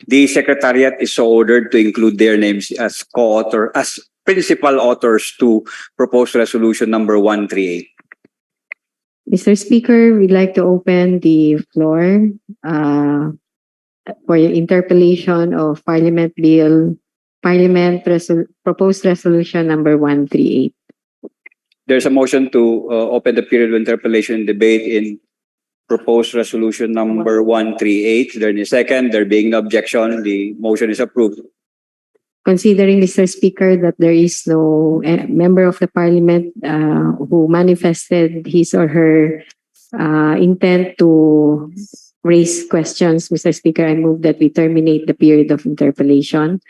The Secretariat is so ordered to include their names as co-author, as principal authors to proposed resolution number 138.
Mr. Speaker, we'd like to open the floor for interpellation of proposed resolution number 138.
There's a motion to open the period of interpellation and debate in proposed resolution number 138. There is a second. There being no objection, the motion is approved.
Considering, Mr. Speaker, that there is no member of the Parliament who manifested his or her intent to raise questions, Mr. Speaker, I move that we terminate the period of interpellation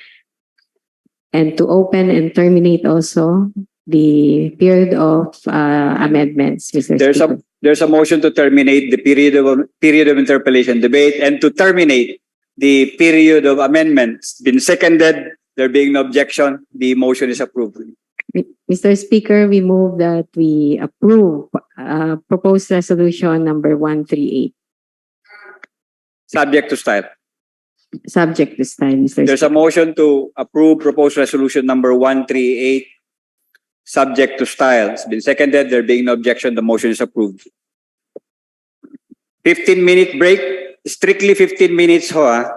and to open and terminate also the period of amendments, Mr. Speaker.
There's a motion to terminate the period of interpellation debate and to terminate the period of amendments. Been seconded. There being no objection, the motion is approved.
Mr. Speaker, we move that we approve proposed resolution number 138.
Subject to style.
Subject this time, Mr.
There's a
Speaker.
motion to approve proposed resolution number 138, subject to style. It's been seconded. There being no objection, the motion is approved. 15-minute break. Strictly 15 minutes ho.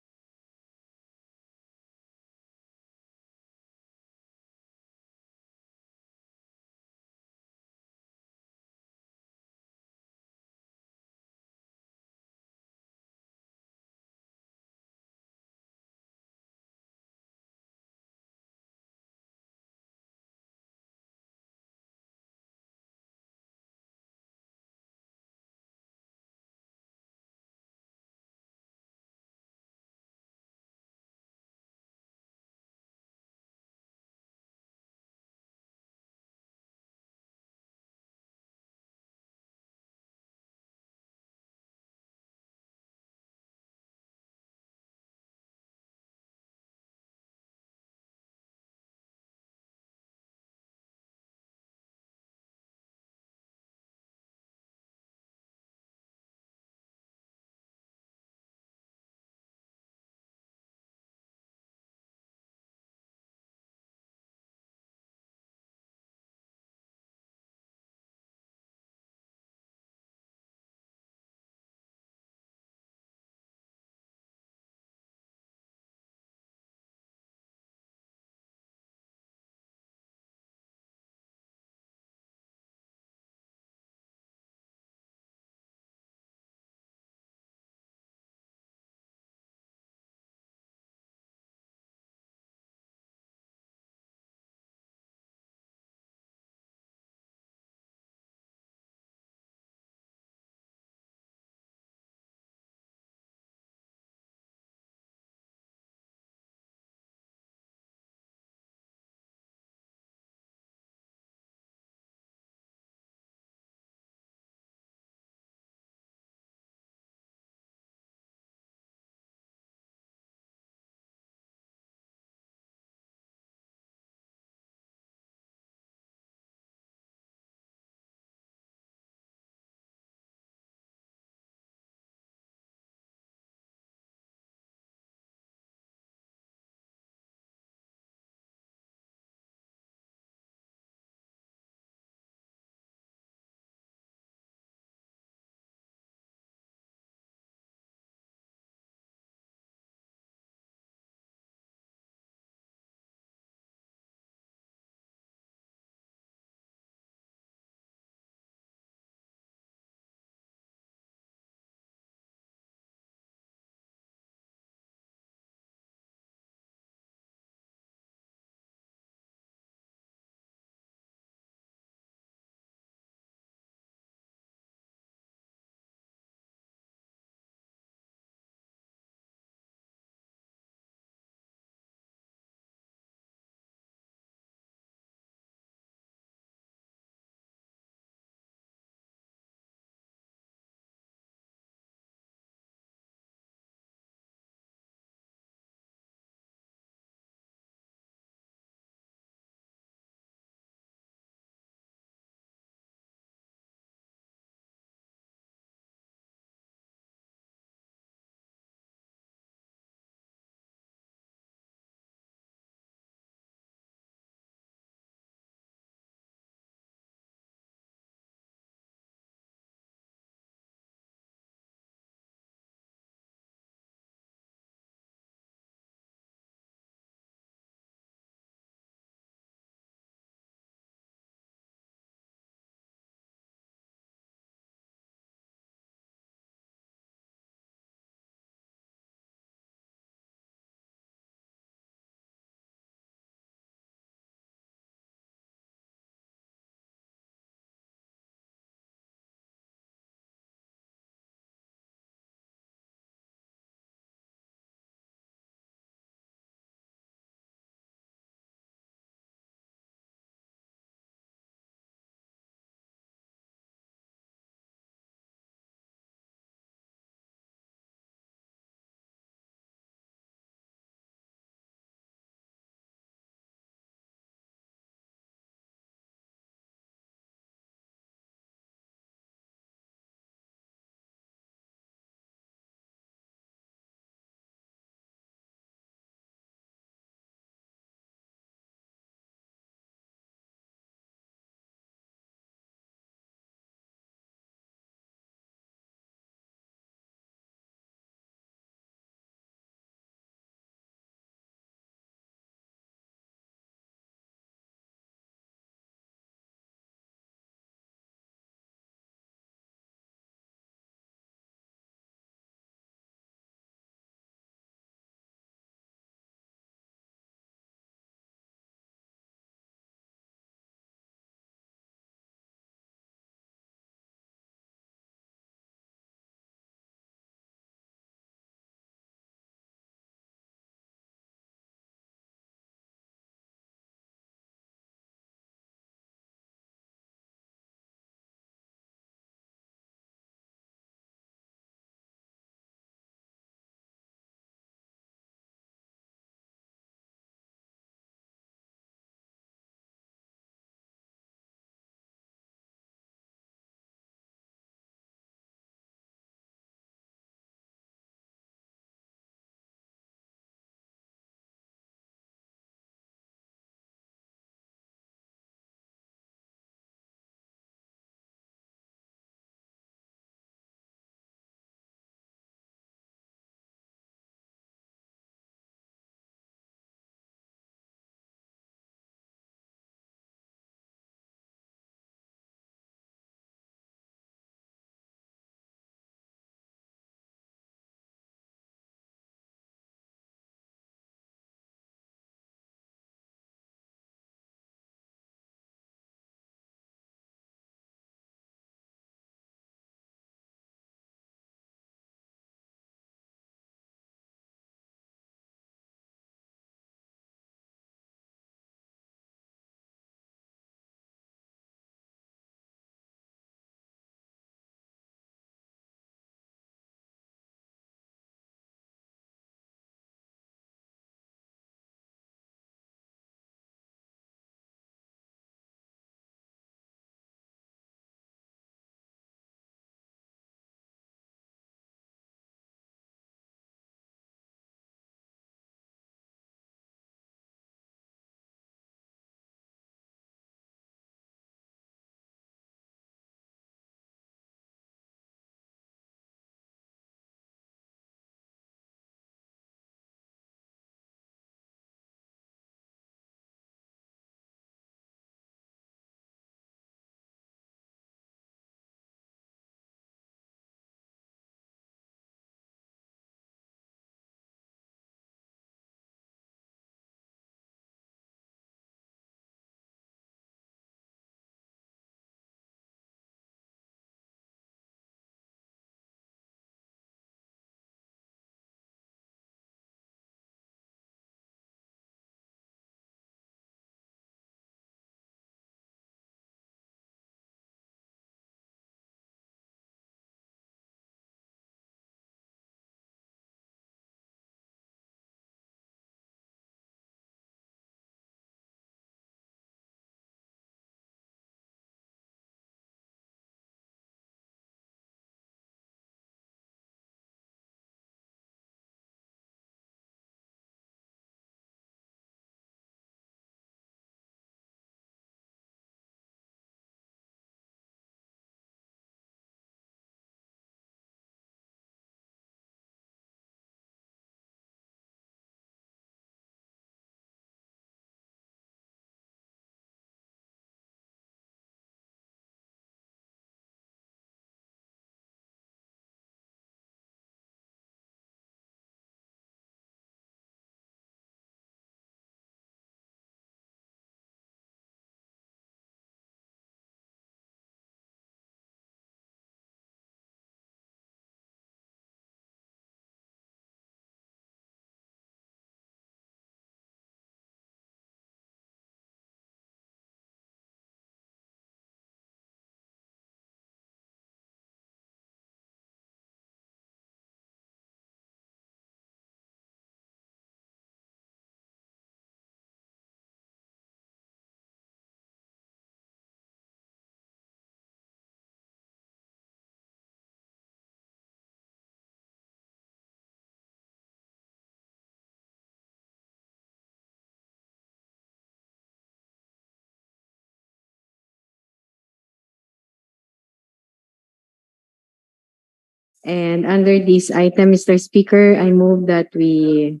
And under this item, Mr. Speaker, I move that we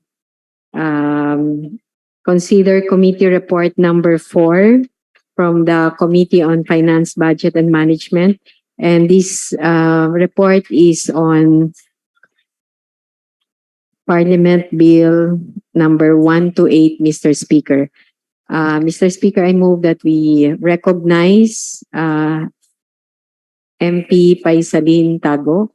consider committee report number 4 from the Committee on Finance, Budget and Management. And this report is on Parliament Bill number 128, Mr. Speaker. Mr. Speaker, I move that we recognize MP Paisalin Tago.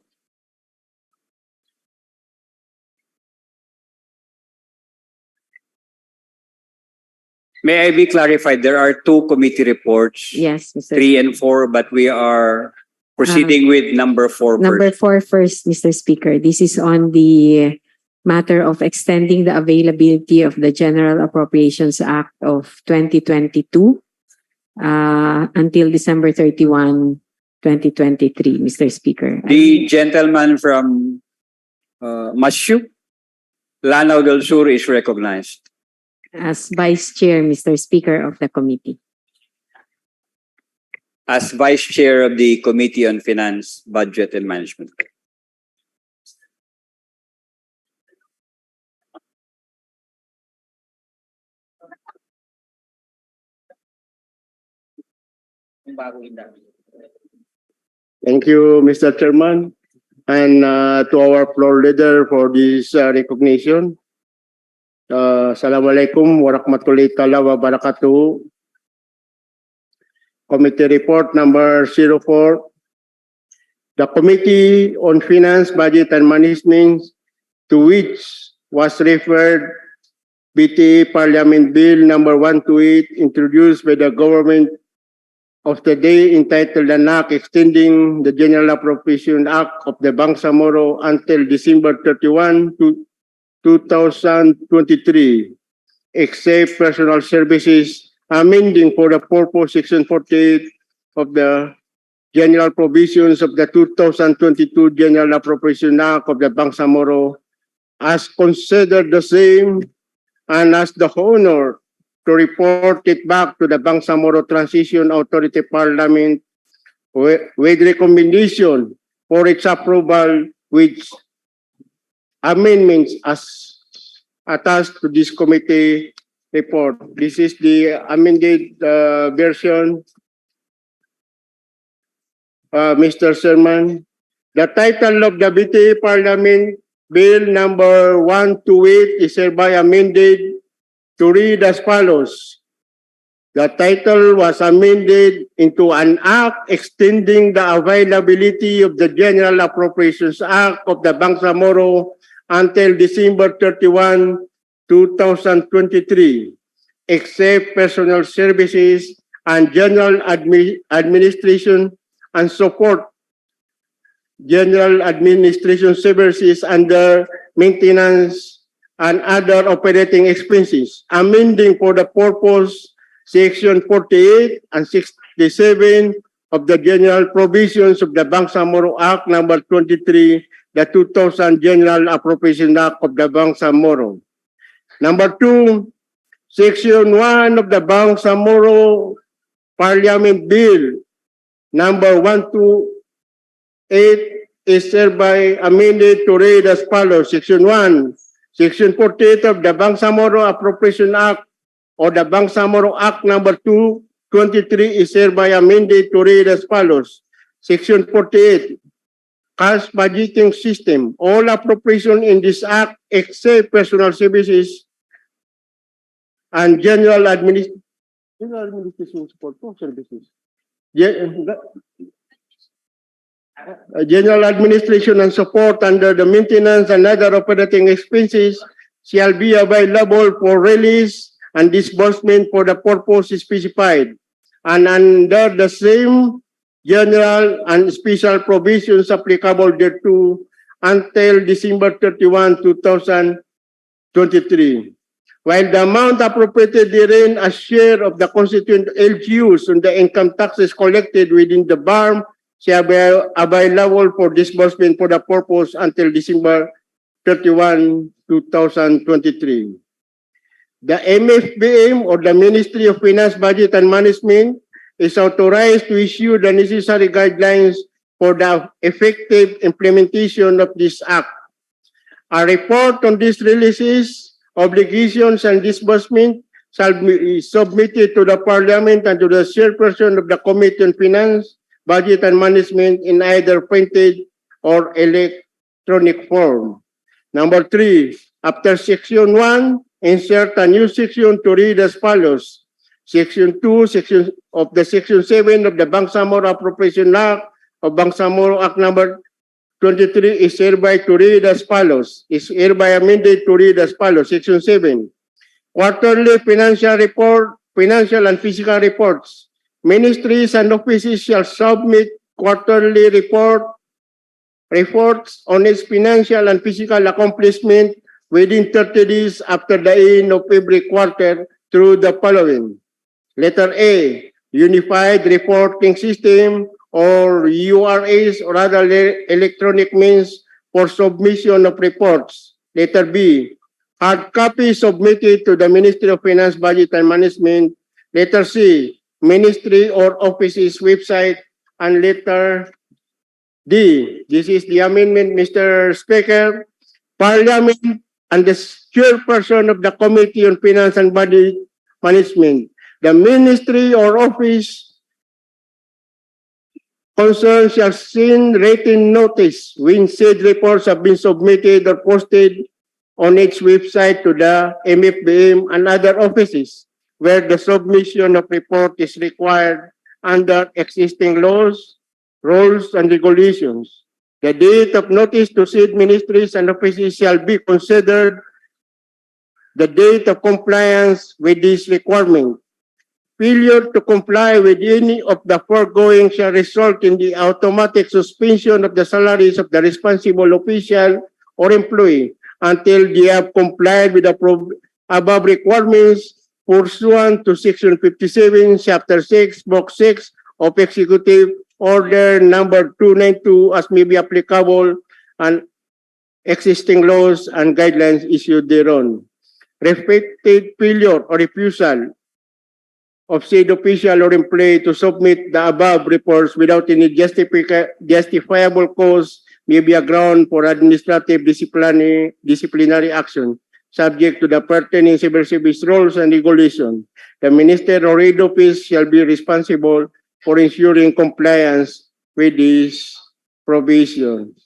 May I be clarified? There are two committee reports,
Yes, Mr.
3 and 4, but we are proceeding with number 4
Number
first.
4 first, Mr. Speaker. This is on the matter of extending the availability of the General Appropriations Act of 2022 until December 31, 2023, Mr. Speaker.
The gentleman from Mashu, Lanao del Sur, is recognized.
As Vice Chair, Mr. Speaker of the committee.
As Vice Chair of the Committee on Finance, Budget and Management.
Thank you, Mr. Chairman, and to our floor leader for this recognition. Assalamualaikum warahmatullahi taala wabarakatuh. Committee report number 04. The Committee on Finance, Budget and Management, to which was referred BTA Parliament Bill number 128, introduced by the government of the day, entitled an act extending the General Appropriation Act of the Bangsamoro until December 31, 2023, except personal services, amending for the purpose Section 48 of the General Provisions of the 2022 General Appropriation Act of the Bangsamoro, as considered the same, and as the honor to report it back to the Bangsamoro Transition Authority Parliament with recommendation for its approval, which amendments as attached to this committee report. This is the amended version, Mr. Chairman. The title of the BTA Parliament Bill number 128 is hereby amended to read as follows. The title was amended into an act extending the availability of the General Appropriations Act of the Bangsamoro until December 31, 2023, except personal services and general administration and support general administration services under maintenance and other operating expenses, amending for the purpose Section 48 and 67 of the General Provisions of the Bangsamoro Act number 23, the 2000 General Appropriation Act of the Bangsamoro. Number 2, Section 1 of the Bangsamoro Parliament Bill number 128 is hereby amended to read as follows. Section 1, Section 48 of the Bangsamoro Appropriation Act or the Bangsamoro Act number 223 is hereby amended to read as follows. Section 48, cash budgeting system. All appropriation in this act except personal services and general administration support services. General administration and support under the maintenance and other operating expenses shall be available for release and disbursement for the purpose specified, and under the same general and special provisions applicable thereto until December 31, 2023. While the amount appropriated therein as share of the constituent LGUs on the income taxes collected within the BARM shall be available for disbursement for the purpose until December 31, 2023. The MFBM or the Ministry of Finance, Budget and Management is authorized to issue the necessary guidelines for the effective implementation of this act. A report on these releases, obligations, and disbursement shall be submitted to the Parliament and to the chairperson of the Committee on Finance, Budget, and Management in either printed or electronic form. Number 3, after Section 1, insert a new section to read as follows. Section 2 of the Section 7 of the Bangsamoro Appropriation Act of Bangsamoro Act Number 23 is hereby to read as follows. Is hereby amended to read as follows. Section 7. Quarterly financial report, financial and physical reports. Ministries and offices shall submit quarterly reports on its financial and physical accomplishment within 30 days after the end of every quarter through the following. Letter A, Unified Reporting System or URS or other electronic means for submission of reports. Letter B, hard copy submitted to the Ministry of Finance, Budget, and Management. Letter C, Ministry or Office's website. And letter D, this is the amendment, Mr. Speaker. Parliament and the chairperson of the Committee on Finance and Budget Management, the Ministry or Office concerned shall send written notice when said reports have been submitted or posted on its website to the MFBM and other offices where the submission of report is required under existing laws, rules, and regulations. The date of notice to said ministries and offices shall be considered the date of compliance with this requirement. Failure to comply with any of the foregoing shall result in the automatic suspension of the salaries of the responsible official or employee until they have complied with the above requirements pursuant to Section 57, Chapter 6, Box 6 of Executive Order Number 292 as may be applicable and existing laws and guidelines issued thereon. Repeated failure or refusal of said official or employee to submit the above reports without any justifiable cause may be a ground for administrative disciplinary action subject to the pertaining civil service rules and regulations. The minister or head office shall be responsible for ensuring compliance with these provisions.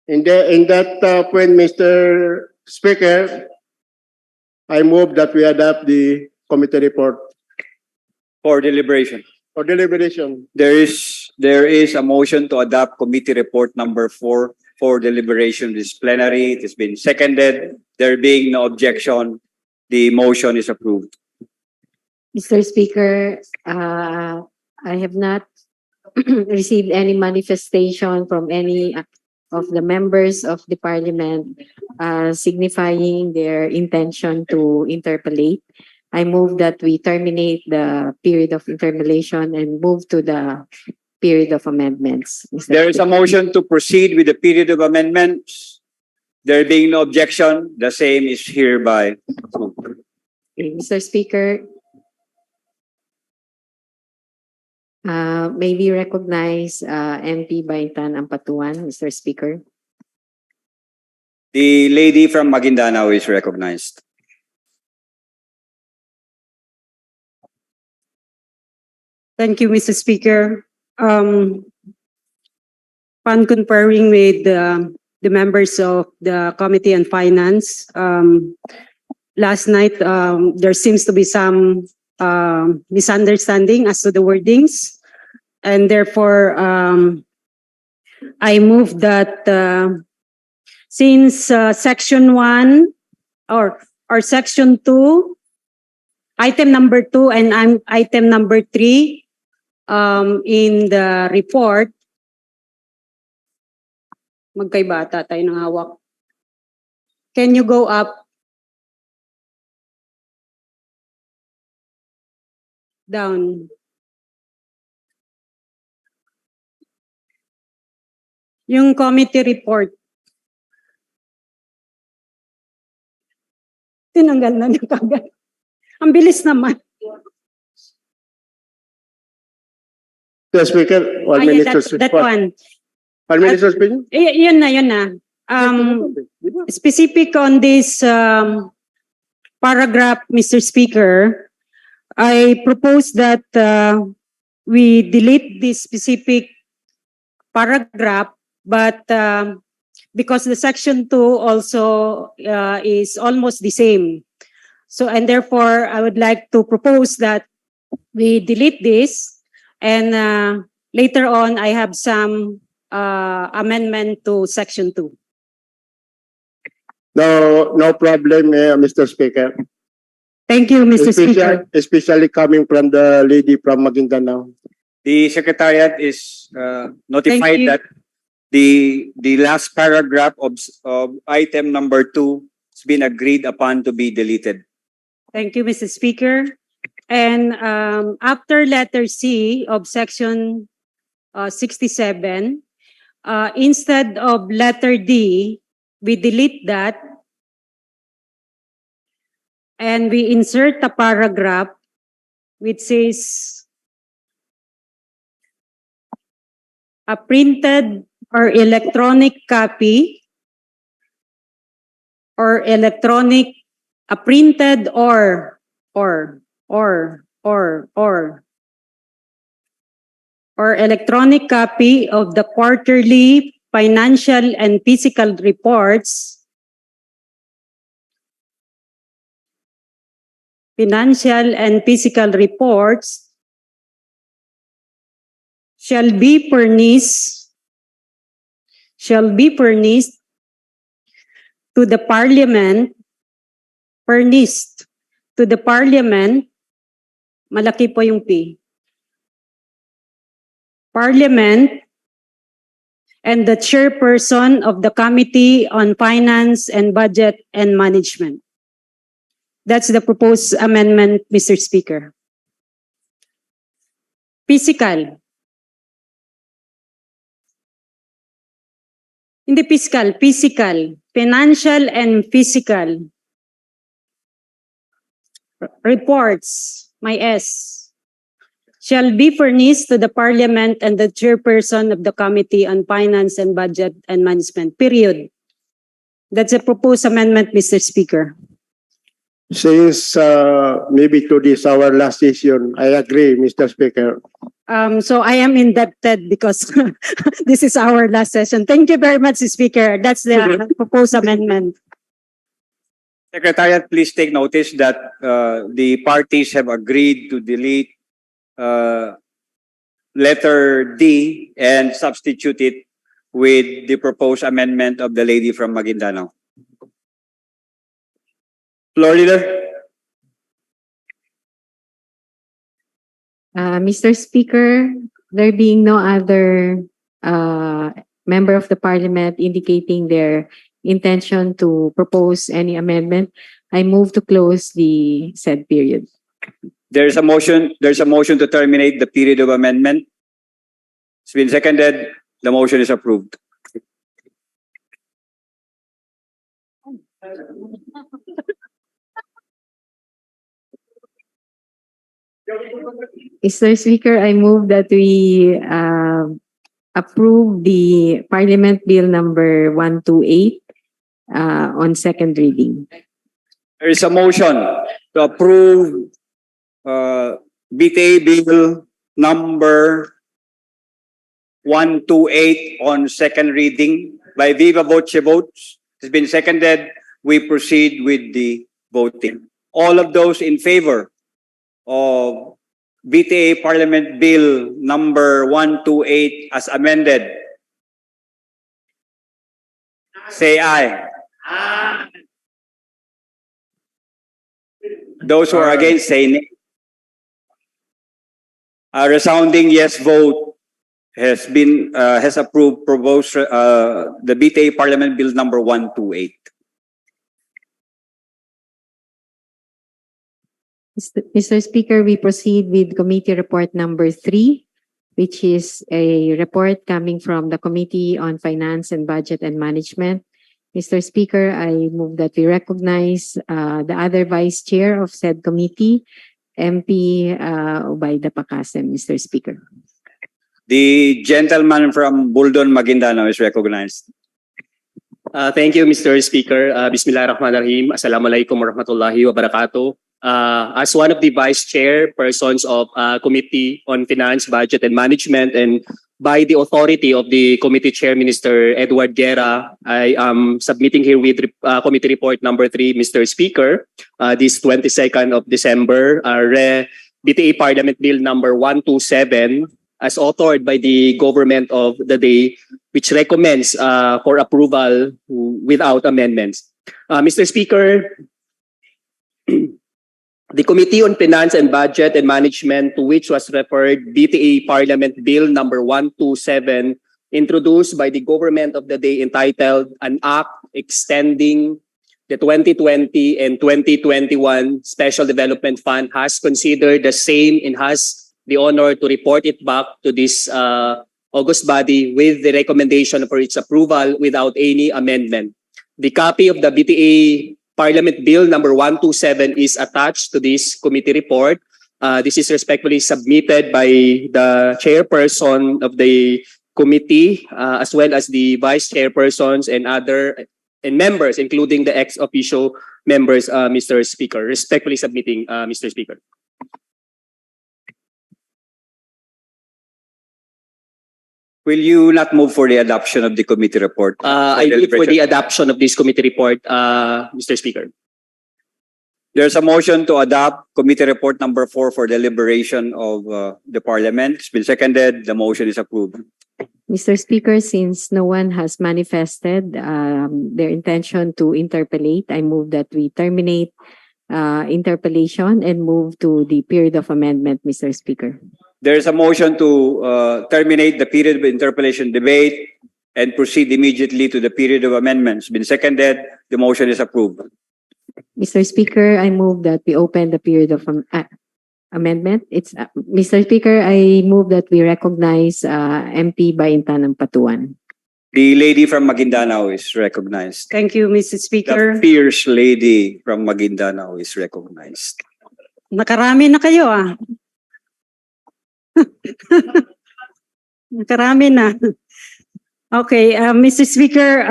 In that point, Mr. Speaker, I move that we adopt the committee report
For deliberation.
for deliberation.
There is a motion to adopt committee report number 4 for deliberation this plenary. It has been seconded. There being no objection, the motion is approved.
Mr. Speaker, I have not received any manifestation from any of the members of the Parliament signifying their intention to interpolate. I move that we terminate the period of interpolation and move to the period of amendments.
There is a motion to proceed with the period of amendments. There being no objection, the same is hereby approved.
Okay, Mr. Speaker, may we recognize MP Baintan Ampatuan, Mr. Speaker?
The lady from Maguindanao is recognized.
Thank you, Mr. Speaker. Upon conferring with the members of the Committee on Finance, last night there seems to be some misunderstanding as to the wordings, and therefore I move that since Section 1 or Section 2, item number 2 and item number 3 in the report, magkaibata tayo ng hawak. Can you go up? Down. Yung committee report. Tinanggal na niya kagad. Ang bilis naman.
Mr. Speaker, 1 minute to speak.
That one.
1 minute to speak.
Yun na. Specific on this paragraph, Mr. Speaker, I propose that we delete this specific paragraph, but because the section 2 also is almost the same. So, and therefore, I would like to propose that we delete this, and later on, I have some amendment to section 2.
No problem, Mr. Speaker.
Thank you, Mr. Speaker.
Especially coming from the lady from Maguindanao.
The Secretariat is notified
you.
that the last paragraph of item number 2 has been agreed upon to be deleted.
Thank you, Mr. Speaker. And after letter C of section 67, instead of letter D, we delete that and we insert a paragraph which says a printed or electronic copy or electronic, a printed or electronic copy of the quarterly financial and physical reports, shall be furnished to the Parliament, malaki po yung P, Parliament, and the chairperson of the Committee on Finance and Budget and Management. That's the proposed amendment, Mr. Speaker. Physical. Hindi fiscal, physical. Financial and physical. Reports, my S, shall be furnished to the Parliament and the chairperson of the Committee on Finance and Budget and Management, period. That's a proposed amendment, Mr. Speaker.
Since maybe today is our last session, I agree, Mr. Speaker.
So I am indebted because this is our last session. Thank you very much, Speaker. That's the proposed amendment.
Secretariat, please take notice that the parties have agreed to delete letter D and substitute it with the proposed amendment of the lady from Maguindanao. Floor leader.
Mr. Speaker, there being no other member of the Parliament indicating their intention to propose any amendment, I move to close the said period.
There's a motion to terminate the period of amendment. It's been seconded. The motion is approved.
Mr. Speaker, I move that we approve the Parliament Bill number 128 on second reading.
There is a motion to approve BTA Bill number 128 on second reading by viva voce votes. It's been seconded. We proceed with the voting. All of those in favor of BTA Parliament Bill number 128 as amended, say aye. Aye. Those who are against, say nay. A resounding yes vote has been has approved proposed the BTA Parliament Bill number 128.
Mr. Speaker, we proceed with committee report number 3, which is a report coming from the Committee on Finance and Budget and Management. Mr. Speaker, I move that we recognize the other vice chair of said committee, MP Obayda Pacasem, Mr. Speaker.
The gentleman from Buldon, Maguindanao is recognized.
Thank you, Mr. Speaker. Bismillahirrahmanirrahim. Assalamualaikum warahmatullahi wabarakatuh. As one of the vice chairpersons of Committee on Finance, Budget and Management, and by the authority of the committee chair, Minister Edward Guerra, I am submitting here with committee report number 3, Mr. Speaker, this 22nd of December, BTA Parliament Bill number 127, as authored by the government of the day, which recommends for approval without amendments. Mr. Speaker, the Committee on Finance and Budget and Management, to which was referred BTA Parliament Bill number 127, introduced by the government of the day, entitled An Act Extending the 2020 and 2021 Special Development Fund, has considered the same and has the honor to report it back to this August body with the recommendation for its approval without any amendment. The copy of the BTA Parliament Bill number 127 is attached to this committee report. This is respectfully submitted by the chairperson of the committee, as well as the vice chairpersons and members, including the ex officio members, Mr. Speaker. Respectfully submitting, Mr. Speaker.
Will you not move for the adoption of the committee report?
I move for the adoption of this committee report, Mr. Speaker.
There's a motion to adopt committee report number 4 for deliberation of the Parliament. It's been seconded. The motion is approved.
Mr. Speaker, since no one has manifested their intention to interpellate, I move that we terminate interpellation and move to the period of amendment, Mr. Speaker.
There is a motion to terminate the period of interpellation debate and proceed immediately to the period of amendments. Been seconded. The motion is approved.
Mr. Speaker, I move that we open the period of amendment. Mr. Speaker, I move that we recognize MP Baintanang Patuan.
The lady from Maguindanao is recognized.
Thank you, Mr. Speaker.
The fierce lady from Maguindanao is recognized.
Nakarami na kayo ah. Nakarami na. Okay, Mr. Speaker,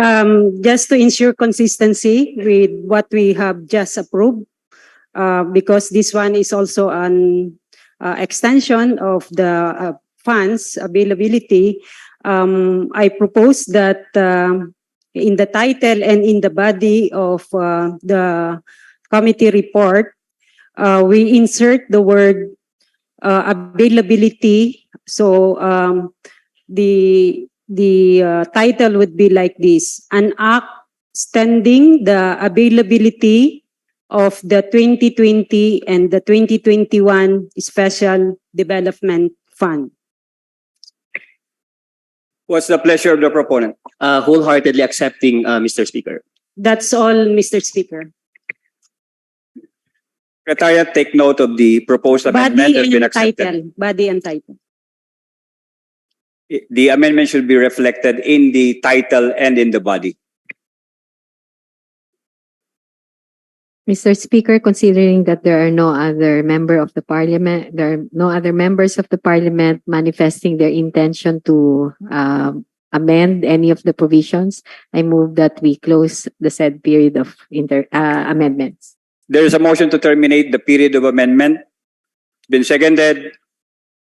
just to ensure consistency with what we have just approved, because this one is also an extension of the funds availability, I propose that in the title and in the body of the committee report, we insert the word availability. So the title would be like this: An Act Extending the Availability of the 2020 and the 2021 Special Development Fund.
What's the pleasure of the proponent?
Wholeheartedly accepting, Mr. Speaker.
That's all, Mr. Speaker.
Secretariat, take note of the proposed amendment has been accepted.
Body and title.
The amendment should be reflected in the title and in the body.
Mr. Speaker, considering that there are no other members of the Parliament manifesting their intention to amend any of the provisions, I move that we close the said period of amendments.
There is a motion to terminate the period of amendment. Been seconded.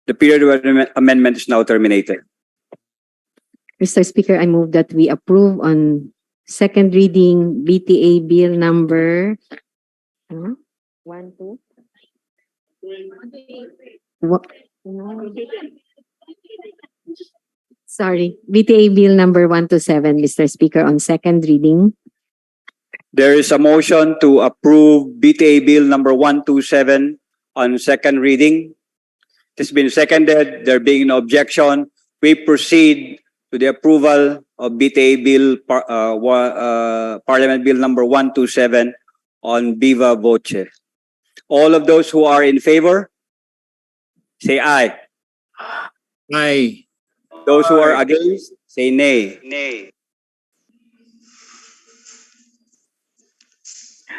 The period of amendment is now terminated.
Mr. Speaker, I move that we approve on second reading BTA Bill number 12. Sorry, BTA Bill number 127, Mr. Speaker, on second reading.
There is a motion to approve BTA Bill number 127 on second reading. It has been seconded. There being no objection, we proceed to the approval of BTA Bill Parliament Bill number 127 on viva voce. All of those who are in favor, say aye. Those who are against, say nay.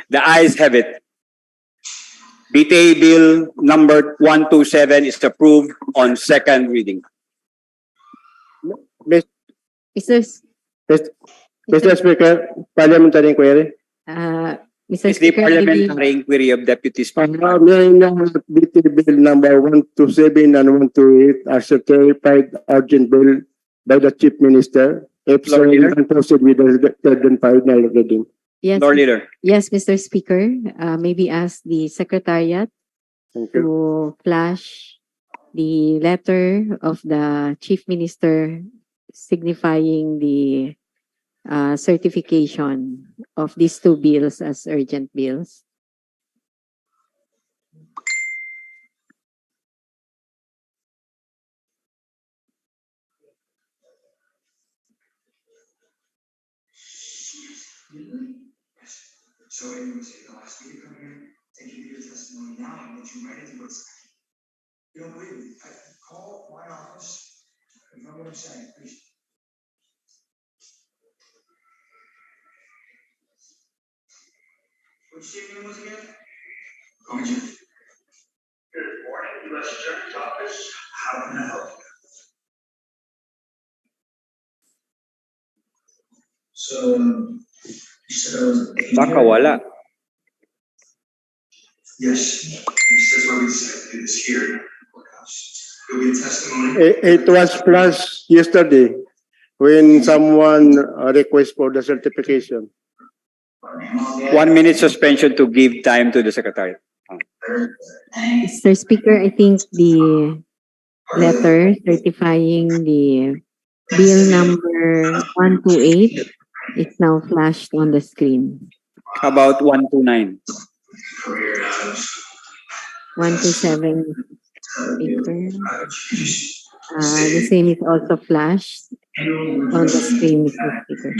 The ayes have it. BTA Bill number 127 is approved on second reading.
Mr. S-
Mr. Speaker, parliamentary inquiry.
Mr.
It's the
Speaker, I believe,
parliamentary inquiry of Deputy Speaker.
BT Bill number 127 and 128 are certified urgent bill by the Chief Minister. If so,
Lord
we
Leader.
can proceed with the third and final reading.
yes,
Lord Leader.
yes, Mr. Speaker, maybe ask the Secretariat
Thank you.
to flash the letter of the Chief Minister signifying the certification of these two bills as urgent bills.
So anyone say the last week come here, take you to your testimony now and get you ready to what's. You don't believe me? Call my office. If I'm what I'm saying, please. What's your name was again? Call me Jim. Good morning, U.S. Attorney's Office. How can I help you? So, you said I was.
Baka wala.
Yes, that's why we decided to do this here in the courthouse. You'll get testimony.
It was flashed yesterday when someone request for the certification.
1 minute suspension to give time to the Secretary.
Mr. Speaker, I think the letter certifying the bill number 128 is now flashed on the screen.
How about 129?
Career hours.
127, Speaker. The same is also flashed on the screen, Mr. Speaker.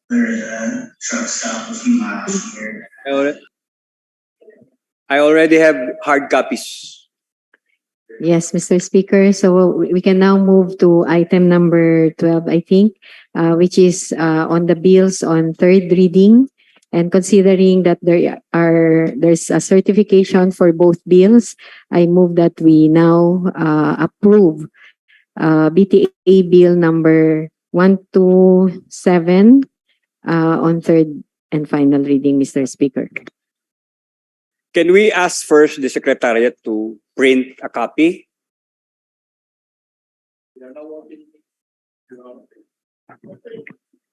There's a truck stop a few miles from here.
I already have hard copies.
Yes, Mr. Speaker. So we can now move to item number 12, I think, which is on the bills on third reading. And considering that there's a certification for both bills, I move that we now approve BTA Bill number 127 on third and final reading, Mr. Speaker.
Can we ask first the Secretariat to print a copy?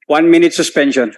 1 minute suspension.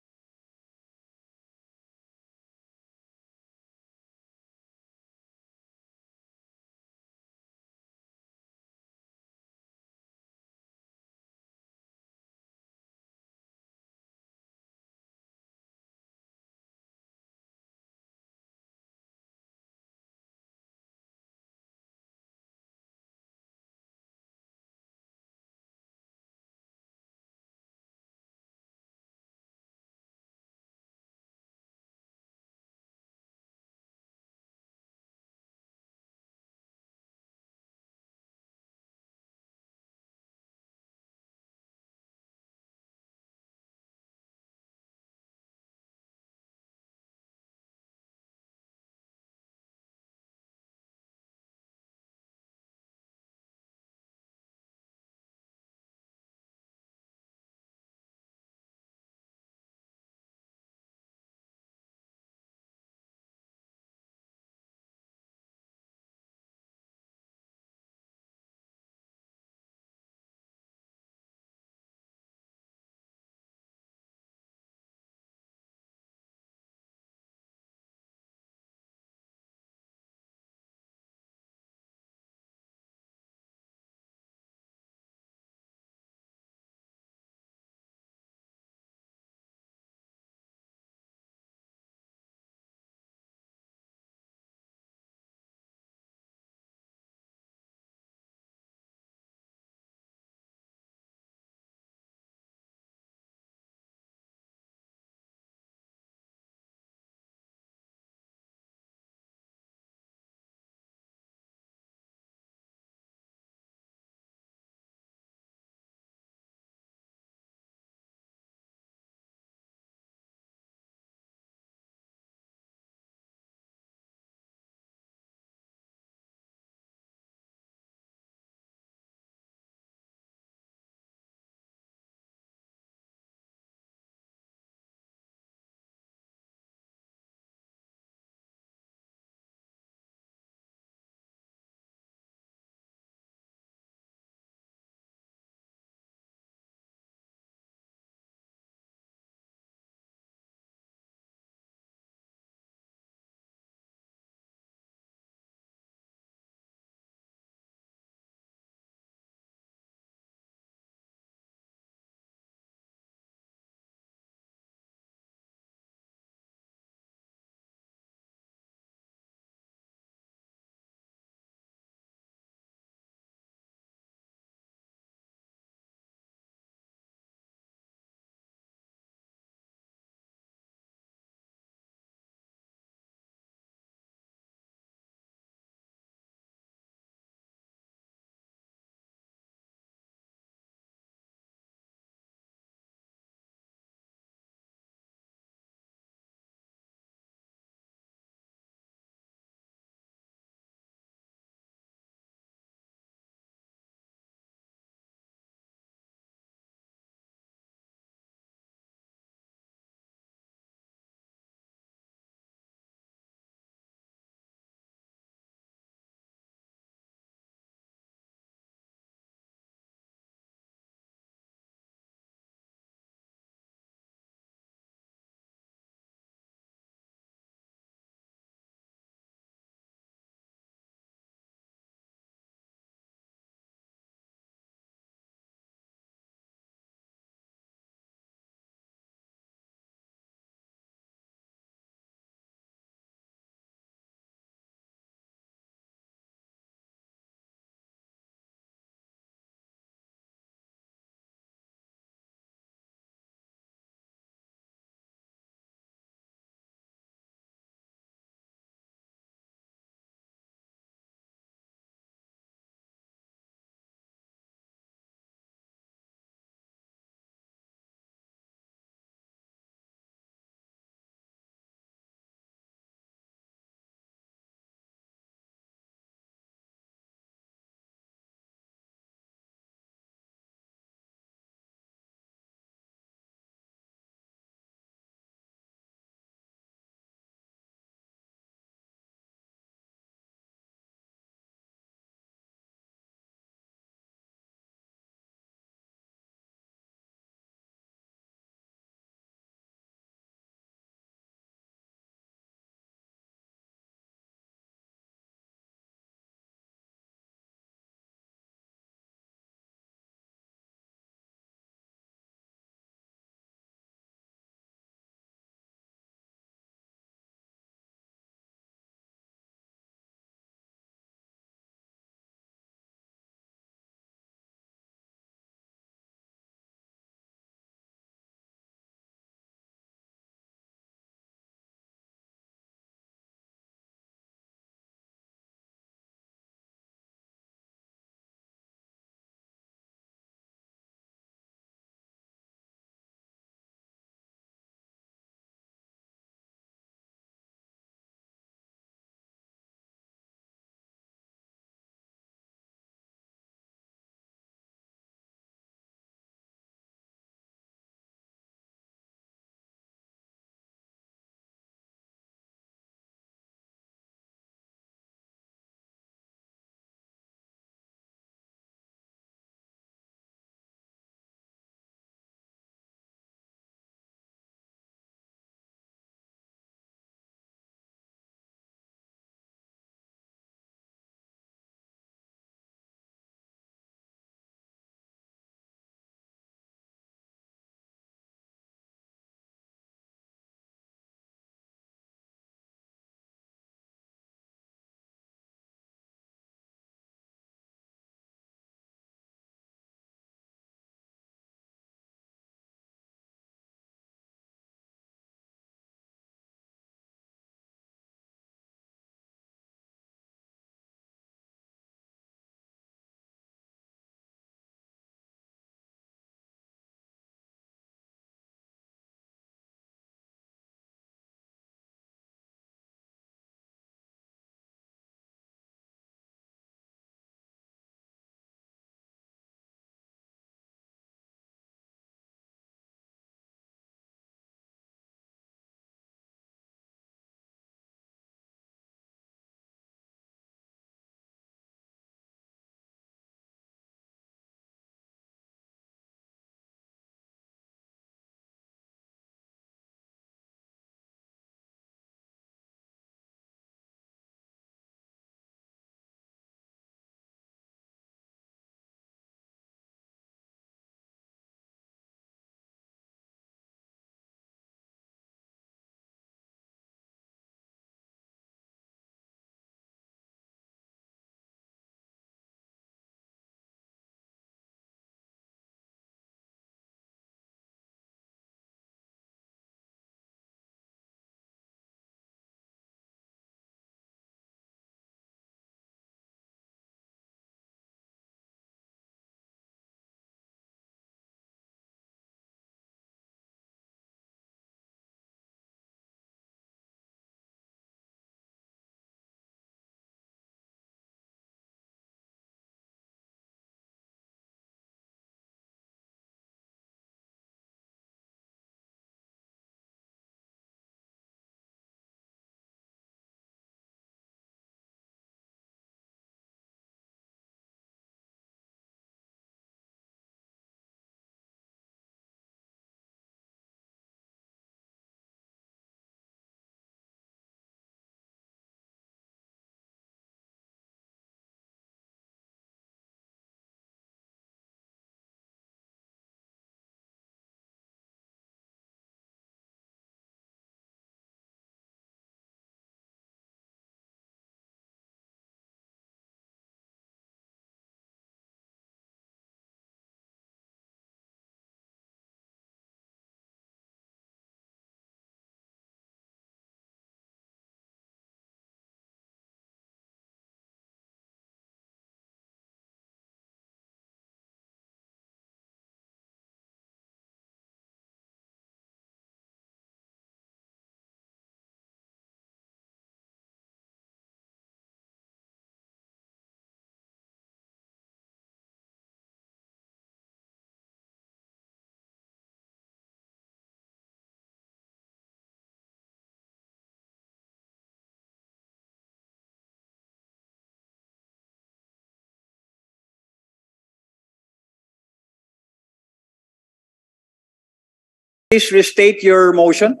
please restate your motion?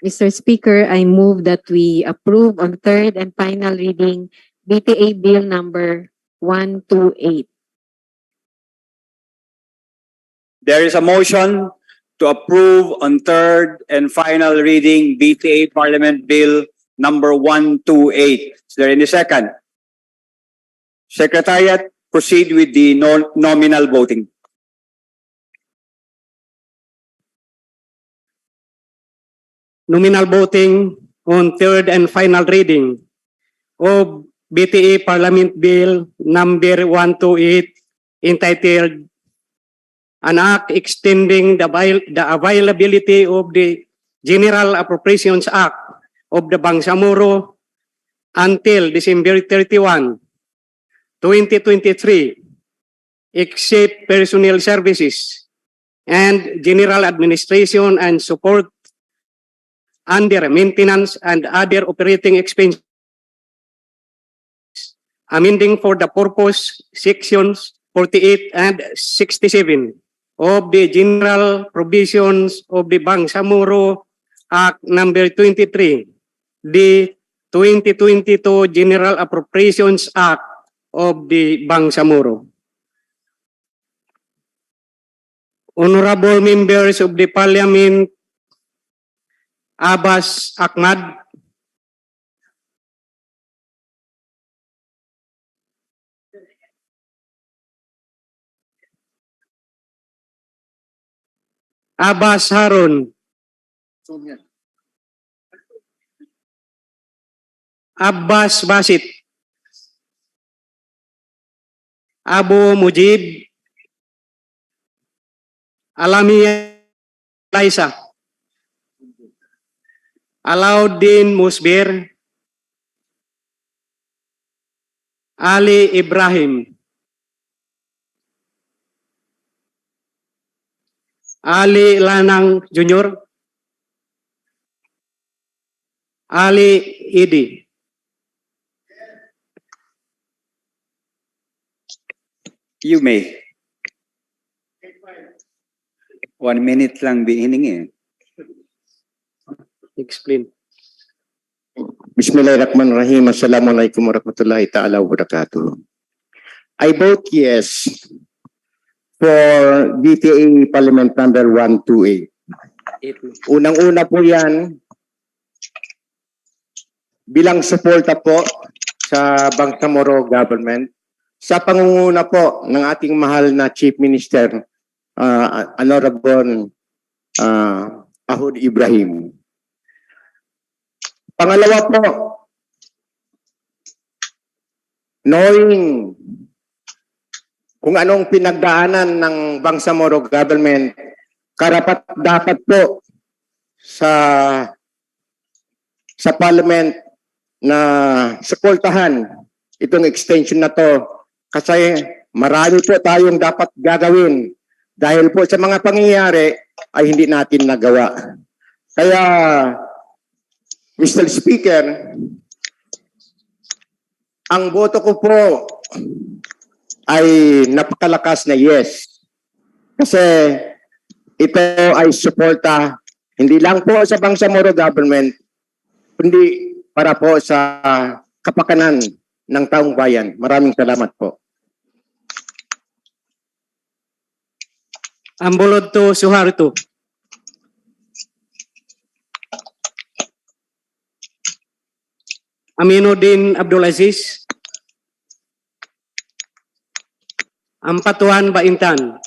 Mr. Speaker, I move that we approve on third and final reading BTA Bill number 128.
There is a motion to approve on third and final reading BTA Parliament Bill number 128. Is there any second? Secretariat, proceed with the nominal voting.
Nominal voting on third and final reading of BTA Parliament Bill number 128 entitled An Act Extending the Availability of the General Appropriations Act of the Bangsamoro until December 31, 2023, except personnel services and general administration and support under maintenance and other operating expenses, amending for the purpose sections 48 and 67 of the general provisions of the Bangsamoro Act number 23, the 2022 General Appropriations Act of the Bangsamoro. Honorable members of the Parliament, Abbas Ahmad, Abbas Harun, Abbas Basit, Abu Mujib, Alami Laisa, Alauddin Musbir, Ali Ibrahim, Ali Lanang Junior, Ali Idi.
You may. 1 minute lang hiningi.
Explain.
Bismillahirrahmanirrahim. Assalamualaikum warahmatullahi ta'ala wabarakatuh. I vote yes for BTA Parliament number 128. Unang-una po yan, bilang suporta po sa Bangsamoro government, sa pangunguna po ng ating mahal na Chief Minister, Honorable Ahud Ibrahim. Pangalawa po, knowing kung anong pinagdaanan ng Bangsamoro government, karapat dapat po sa Parliament na suportahan itong extension na to kasi marami po tayong dapat gagawin dahil po sa mga pangyayari ay hindi natin nagawa. Kaya Mr. Speaker, ang boto ko po ay napakalakas na yes. Kasi ito ay suporta hindi lang po sa Bangsamoro government, kundi para po sa kapakanan ng taong bayan. Maraming salamat po.
Ambulod to Suharto. Aminuddin Abdulaziz. Ampatuan Baintan.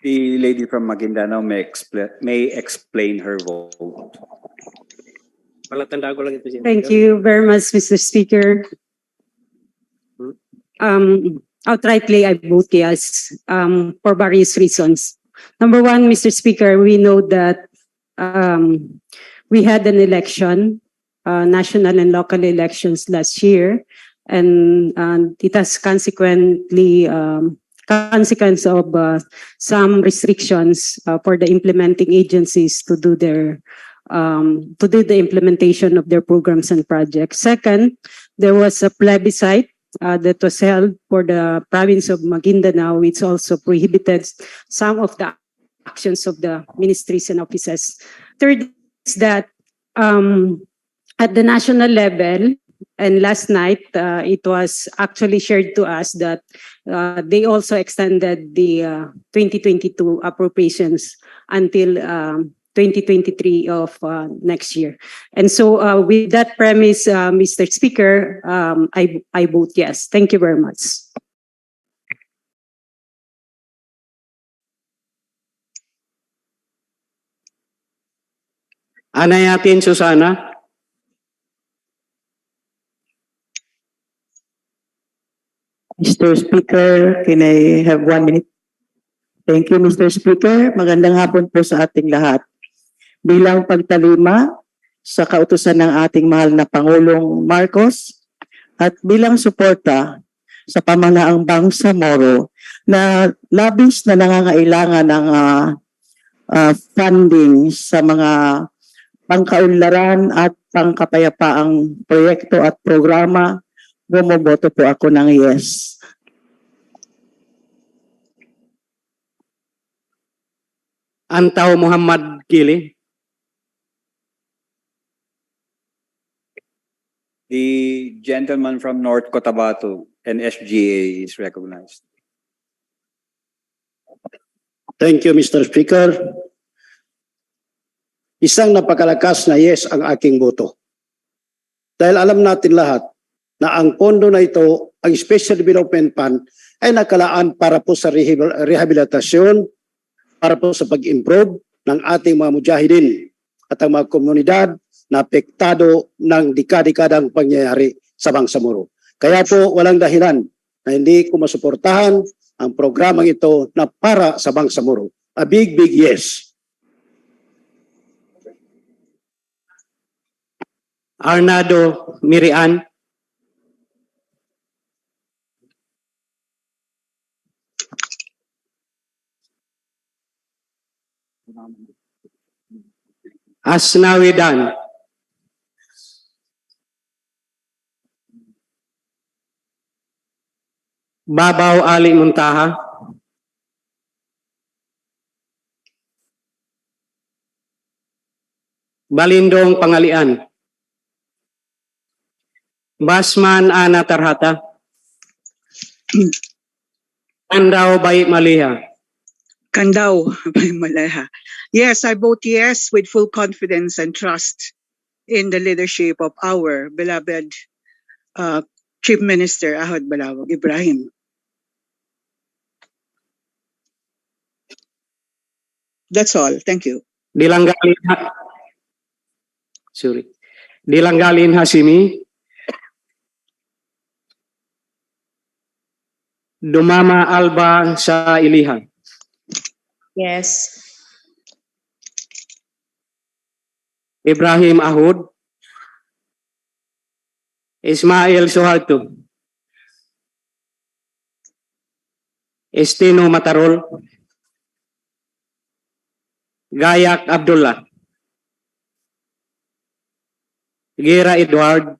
The lady from Maguindanao may explain her vote.
Palatanda ko lang ito siya.
Thank you very much, Mr. Speaker. Outrightly, I vote yes for various reasons. Number one, Mr. Speaker, we know that we had an election, national and local elections last year, and it has consequently consequence of some restrictions for the implementing agencies to do the implementation of their programs and projects. Second, there was a plebiscite that was held for the province of Maguindanao, which also prohibited some of the actions of the ministries and offices. Third is that at the national level, and last night it was actually shared to us that they also extended the 2022 appropriations until 2023 of next year. And so with that premise, Mr. Speaker, I vote yes. Thank you very much.
Anayatin Susana.
Mr. Speaker, can I have 1 minute? Thank you, Mr. Speaker. Magandang hapon po sa ating lahat. Bilang pagtalima sa kautusan ng ating mahal na Pangulong Marcos at bilang suporta sa pamahalaang Bangsamoro na labis na nangangailangan ng funding sa mga pangkaunlaran at pangkapayapaang proyekto at programa, bumoboto po ako ng yes.
Antaw Muhammad Kili.
The gentleman from North Cotabato and SGA is recognized.
Thank you, Mr. Speaker. Isang napakalakas na yes ang aking boto. Dahil alam natin lahat na ang pondo na ito, ang Special Development Fund, ay nakalaan para po sa rehabilitasyon, para po sa pag-improve ng ating mga mujahidin at ang mga komunidad na apektado ng dekadang pangyayari sa Bangsamoro. Kaya po walang dahilan na hindi ko masuportahan ang programang ito na para sa Bangsamoro. A big yes.
Arnado Mirian. Asnawidan. Babaw Ali Muntaha. Balindong Pangalian. Basman Ana Tarhata. Kandaw Bay Maliha.
Kandaw Bay Maliha. Yes, I vote yes with full confidence and trust in the leadership of our beloved Chief Minister Ahad Balawag Ibrahim. That's all. Thank you.
Dilanggalin Hasimi. Dumama Alba sa Ilihan.
Yes.
Ibrahim Ahud. Ismail Suharto. Estino Matarol. Gayak Abdullah. Gira Edward.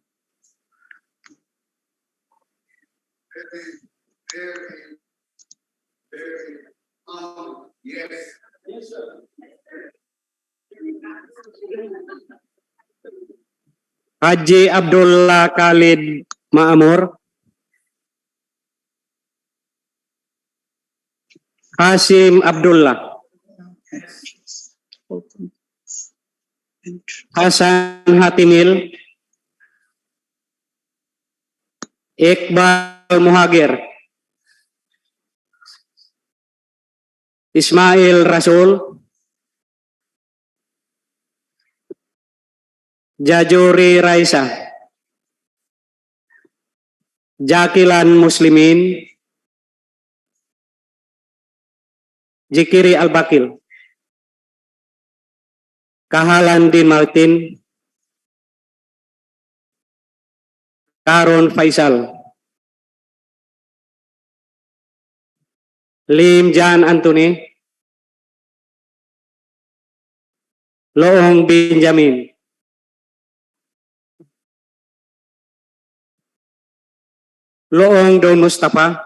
Haji Abdullah Khalid Maamur. Hasim Abdullah. Hasan Hatimil. Iqbal Muhagir. Ismail Rasul. Jajuri Raisa. Jakilan Muslimin. Jikiri Al-Bakil. Kahalan Din Martin. Karon Faisal. Lim Jan Anthony. Loong Benjamin. Loong Don Mustafa.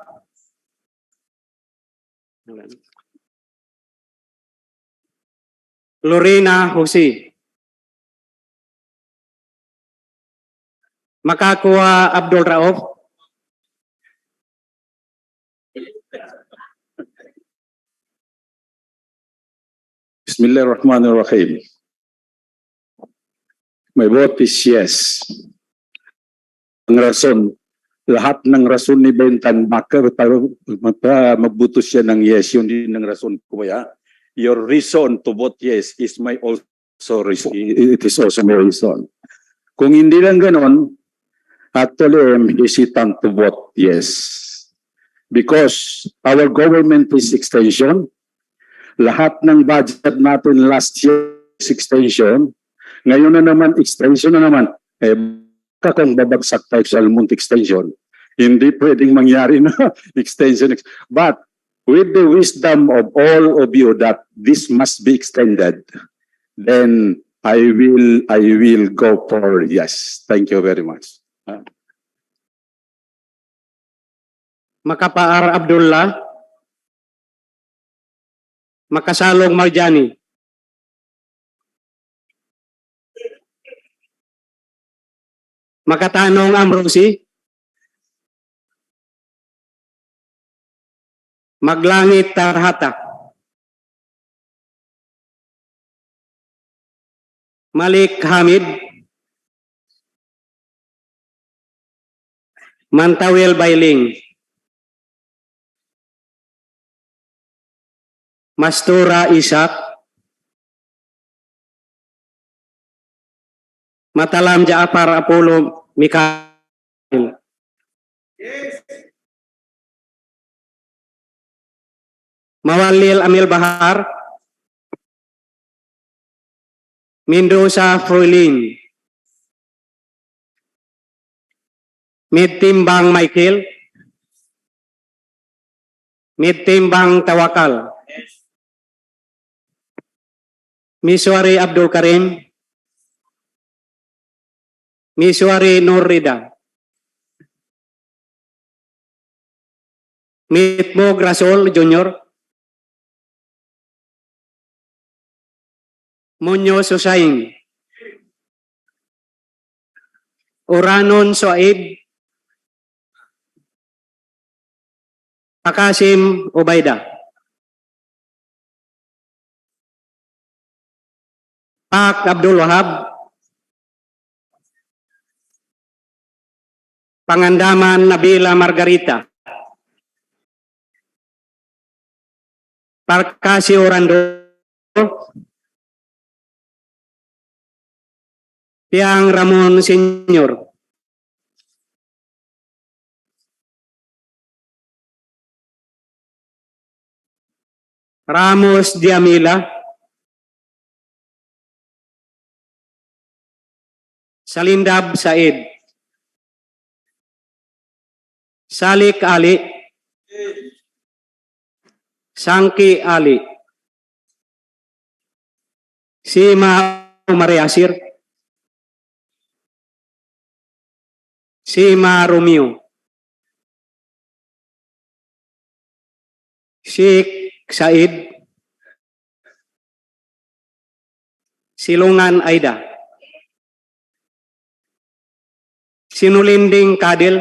Lorena Jose. Makakuha Abdul Rauf.
Bismillahirrahmanirrahim. My vote is yes. Ang rason, lahat ng rason ni Bentan, bakit magbuto siya ng yes, yun din ang rason ko ya. Your reason to vote yes is my also reason. It is also my reason. Kung hindi lang ganon, actually I'm hesitant to vote yes. Because our government is extension. Lahat ng budget natin last year is extension. Ngayon na naman, extension na naman. Kung babagsak tayo sa Almont extension, hindi pwedeng mangyari na extension. But with the wisdom of all of you that this must be extended, then I will go for yes. Thank you very much.
Makapaar Abdullah. Makasalong Marjani. Makatanong Amrosi. Maglangit Tarhata. Malik Hamid. Mantawil Bailing. Mastura Isak. Matalam Jaafar Apollo Mikael. Mawalil Amil Bahar. Mendoza Froilin. Midtimbang Michael. Midtimbang Tawakal. Miswari Abdul Karim. Miswari Nurrida. Mitmo Grasol Jr. Monyo Susaing. Oranon Soaib. Akasim Ubaida. Pak Abdul Wahab. Pangandaman Nabila Margarita. Parkasi Orando. Piang Ramon Senior. Ramos Diamila. Salindab Said. Salik Ali. Sangki Ali. Sima Mariasir. Sima Romeo. Sheikh Said. Silungan Aida. Sinulinding Kadil.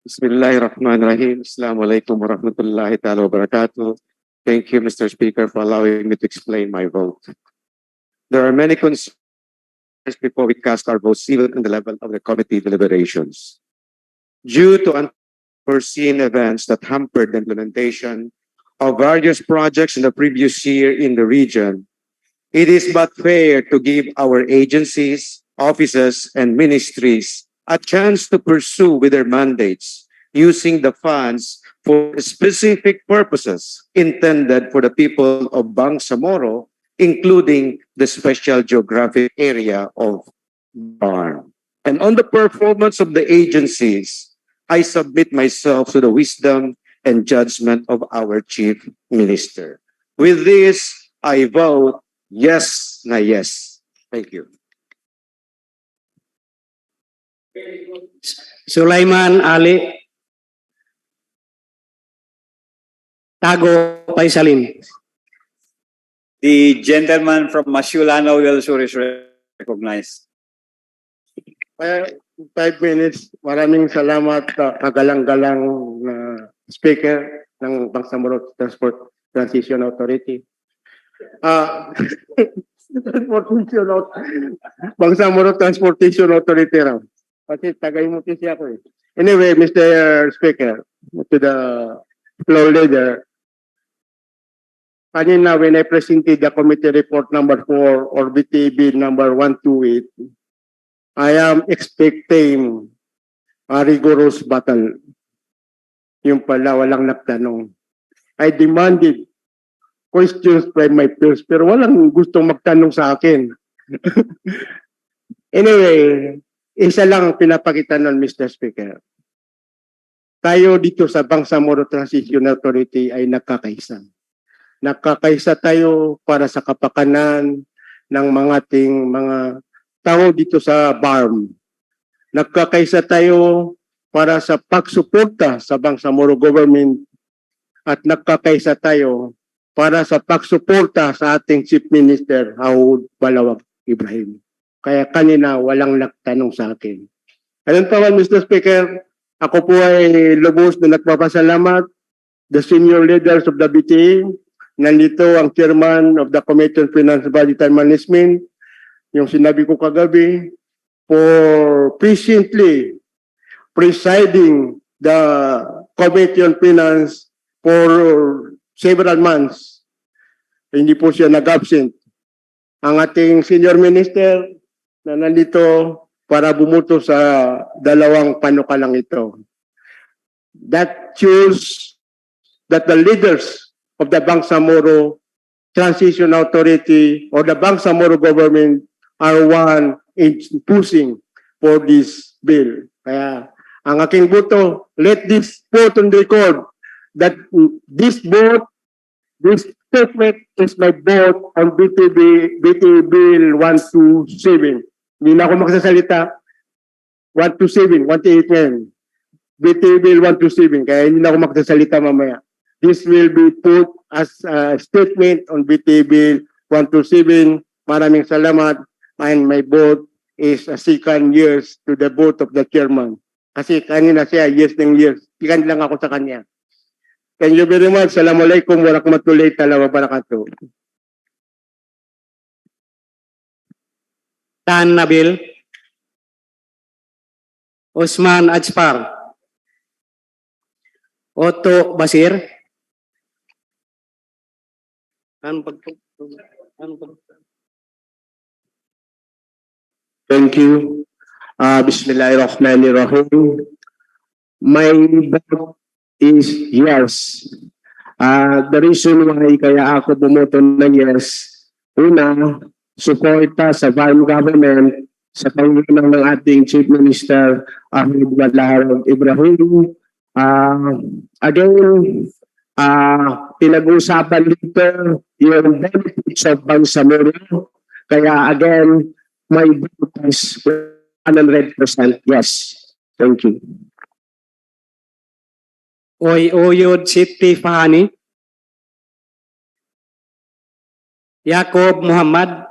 Bismillahirrahmanirrahim. Assalamualaikum warahmatullahi ta'ala wabarakatuh. Thank you, Mr. Speaker, for allowing me to explain my vote. There are many concerns before we cast our votes, even on the level of the committee deliberations. Due to unforeseen events that hampered the implementation of various projects in the previous year in the region, it is but fair to give our agencies, offices, and ministries a chance to pursue with their mandates using the funds for specific purposes intended for the people of Bangsamoro, including the special geographic area of Barn. And on the performance of the agencies, I submit myself to the wisdom and judgment of our Chief Minister. With this, I vote yes na yes. Thank you.
Sulaiman Ali. Tago Paisalin.
The gentleman from Masiulano will so is recognized.
5 minutes. Maraming salamat, kagalang-galang na speaker ng Bangsamoro Transport Transition Authority. Bangsamoro Transportation Authority raw. Kasi tagay-muti siya ko eh. Anyway, Mr. Speaker, to the floor leader, kanina when I presented the committee report number 4 or BTB number 128, I am expecting a rigorous battle. Yung pala, walang nagtanong. I demanded questions from my peers, pero walang gustong magtanong sa akin. Anyway, isa lang ang pinapakita nun, Mr. Speaker. Tayo dito sa Bangsamoro Transition Authority ay nagkakaisa. Nagkakaisa tayo para sa kapakanan ng mga tao dito sa BARM. Nagkakaisa tayo para sa pagsuporta sa Bangsamoro government at nagkakaisa tayo para sa pagsuporta sa ating Chief Minister Haud Balawag Ibrahim. Kaya kanina walang nagtanong sa akin. Ayun pa man, Mr. Speaker, ako po ay lubos na nagpapasalamat the senior leaders of the BTA. Nandito ang chairman of the Committee on Finance, Budget and Management, yung sinabi ko kagabi, for patiently presiding the Committee on Finance for several months. Hindi po siya nag-absent. Ang ating senior minister na nandito para bumuto sa dalawang panukalang ito. That shows that the leaders of the Bangsamoro Transition Authority or the Bangsamoro government are one in pushing for this bill. Kaya ang aking boto, let this vote on record that this vote, this statement is my vote on BTA Bill 127. Hindi na ako magsasalita. 127, 128 yan. BTA Bill 127, kaya hindi na ako magsasalita mamaya. This will be put as a statement on BTA Bill 127. Maraming salamat. And my vote is a second years to the vote of the chairman. Kasi kanina siya, yes ng years. Ikan lang ako sa kanya. Thank you very much. Assalamualaikum warahmatullahi wabarakatuh.
Tan Nabil. Osman Ajpar. Otto Basir.
Thank you. Bismillahirrahmanirrahim. My vote is yes. The reason why kaya ako bumoto ng yes, una, suporta sa BARM government sa pangunan ng ating Chief Minister Haud Balawag Ibrahim. Again, pinag-uusapan dito yung benefits of Bangsamoro. Kaya again, my vote is 100% yes. Thank you.
Oyod Siti Fahani. Yakob Muhammad.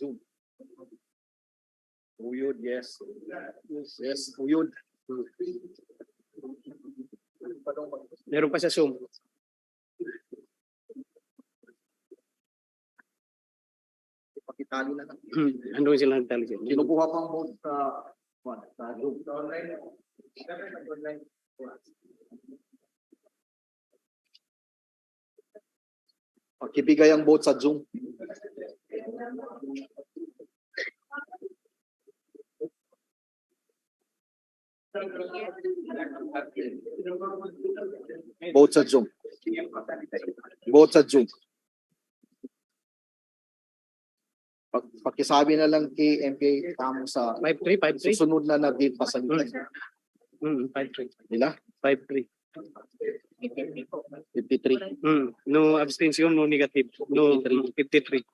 Zoom. Uyod, yes. Yes, uyod.
Meron pa sa Zoom.
Pakitali na lang.
Ano sila nagtali siya?
Kinukuha pang vote sa Zoom. Pakibigay ang vote sa Zoom. Vote sa Zoom. Vote sa Zoom. Pakisabi na lang kay MK tamo sa
53.
susunod na nag-date pa sa nila.
53.
Nila?
53.
53.
No abstention, no negative. No 53.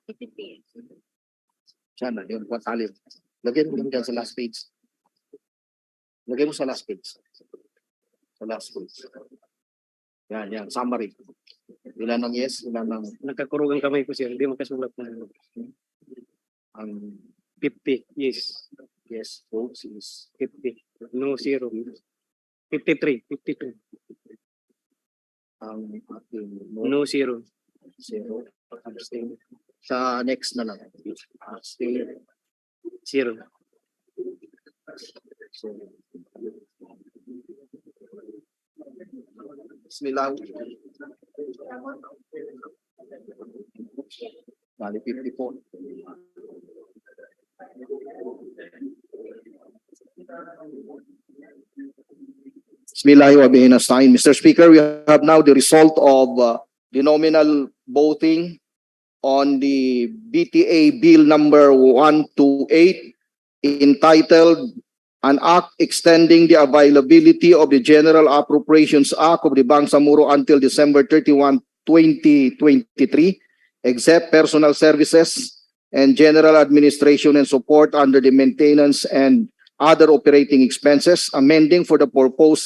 Sana, yun, patalim. Lagyan mo dyan sa last page. Lagyan mo sa last page. Sa last page. Yan, summary. Ilan ng yes, ilan ng...
Nagkakurog ang kamay ko, sir. Hindi makasulat na.
Ang
50, yes.
yes votes is
50. No, 0. 53, 52.
ang ating
No, 0.
zero. Abstain. Sa next na lang. Abstain.
0.
So, Bismillah. Bali 54. Bismillahirrahmanirrahim. Mr. Speaker, we have now the result of the nominal voting on the BTA Bill number 128 entitled An Act Extending the Availability of the General Appropriations Act of the Bangsamoro until December 31, 2023, except personal services and general administration and support under the maintenance and other operating expenses, amending for the proposed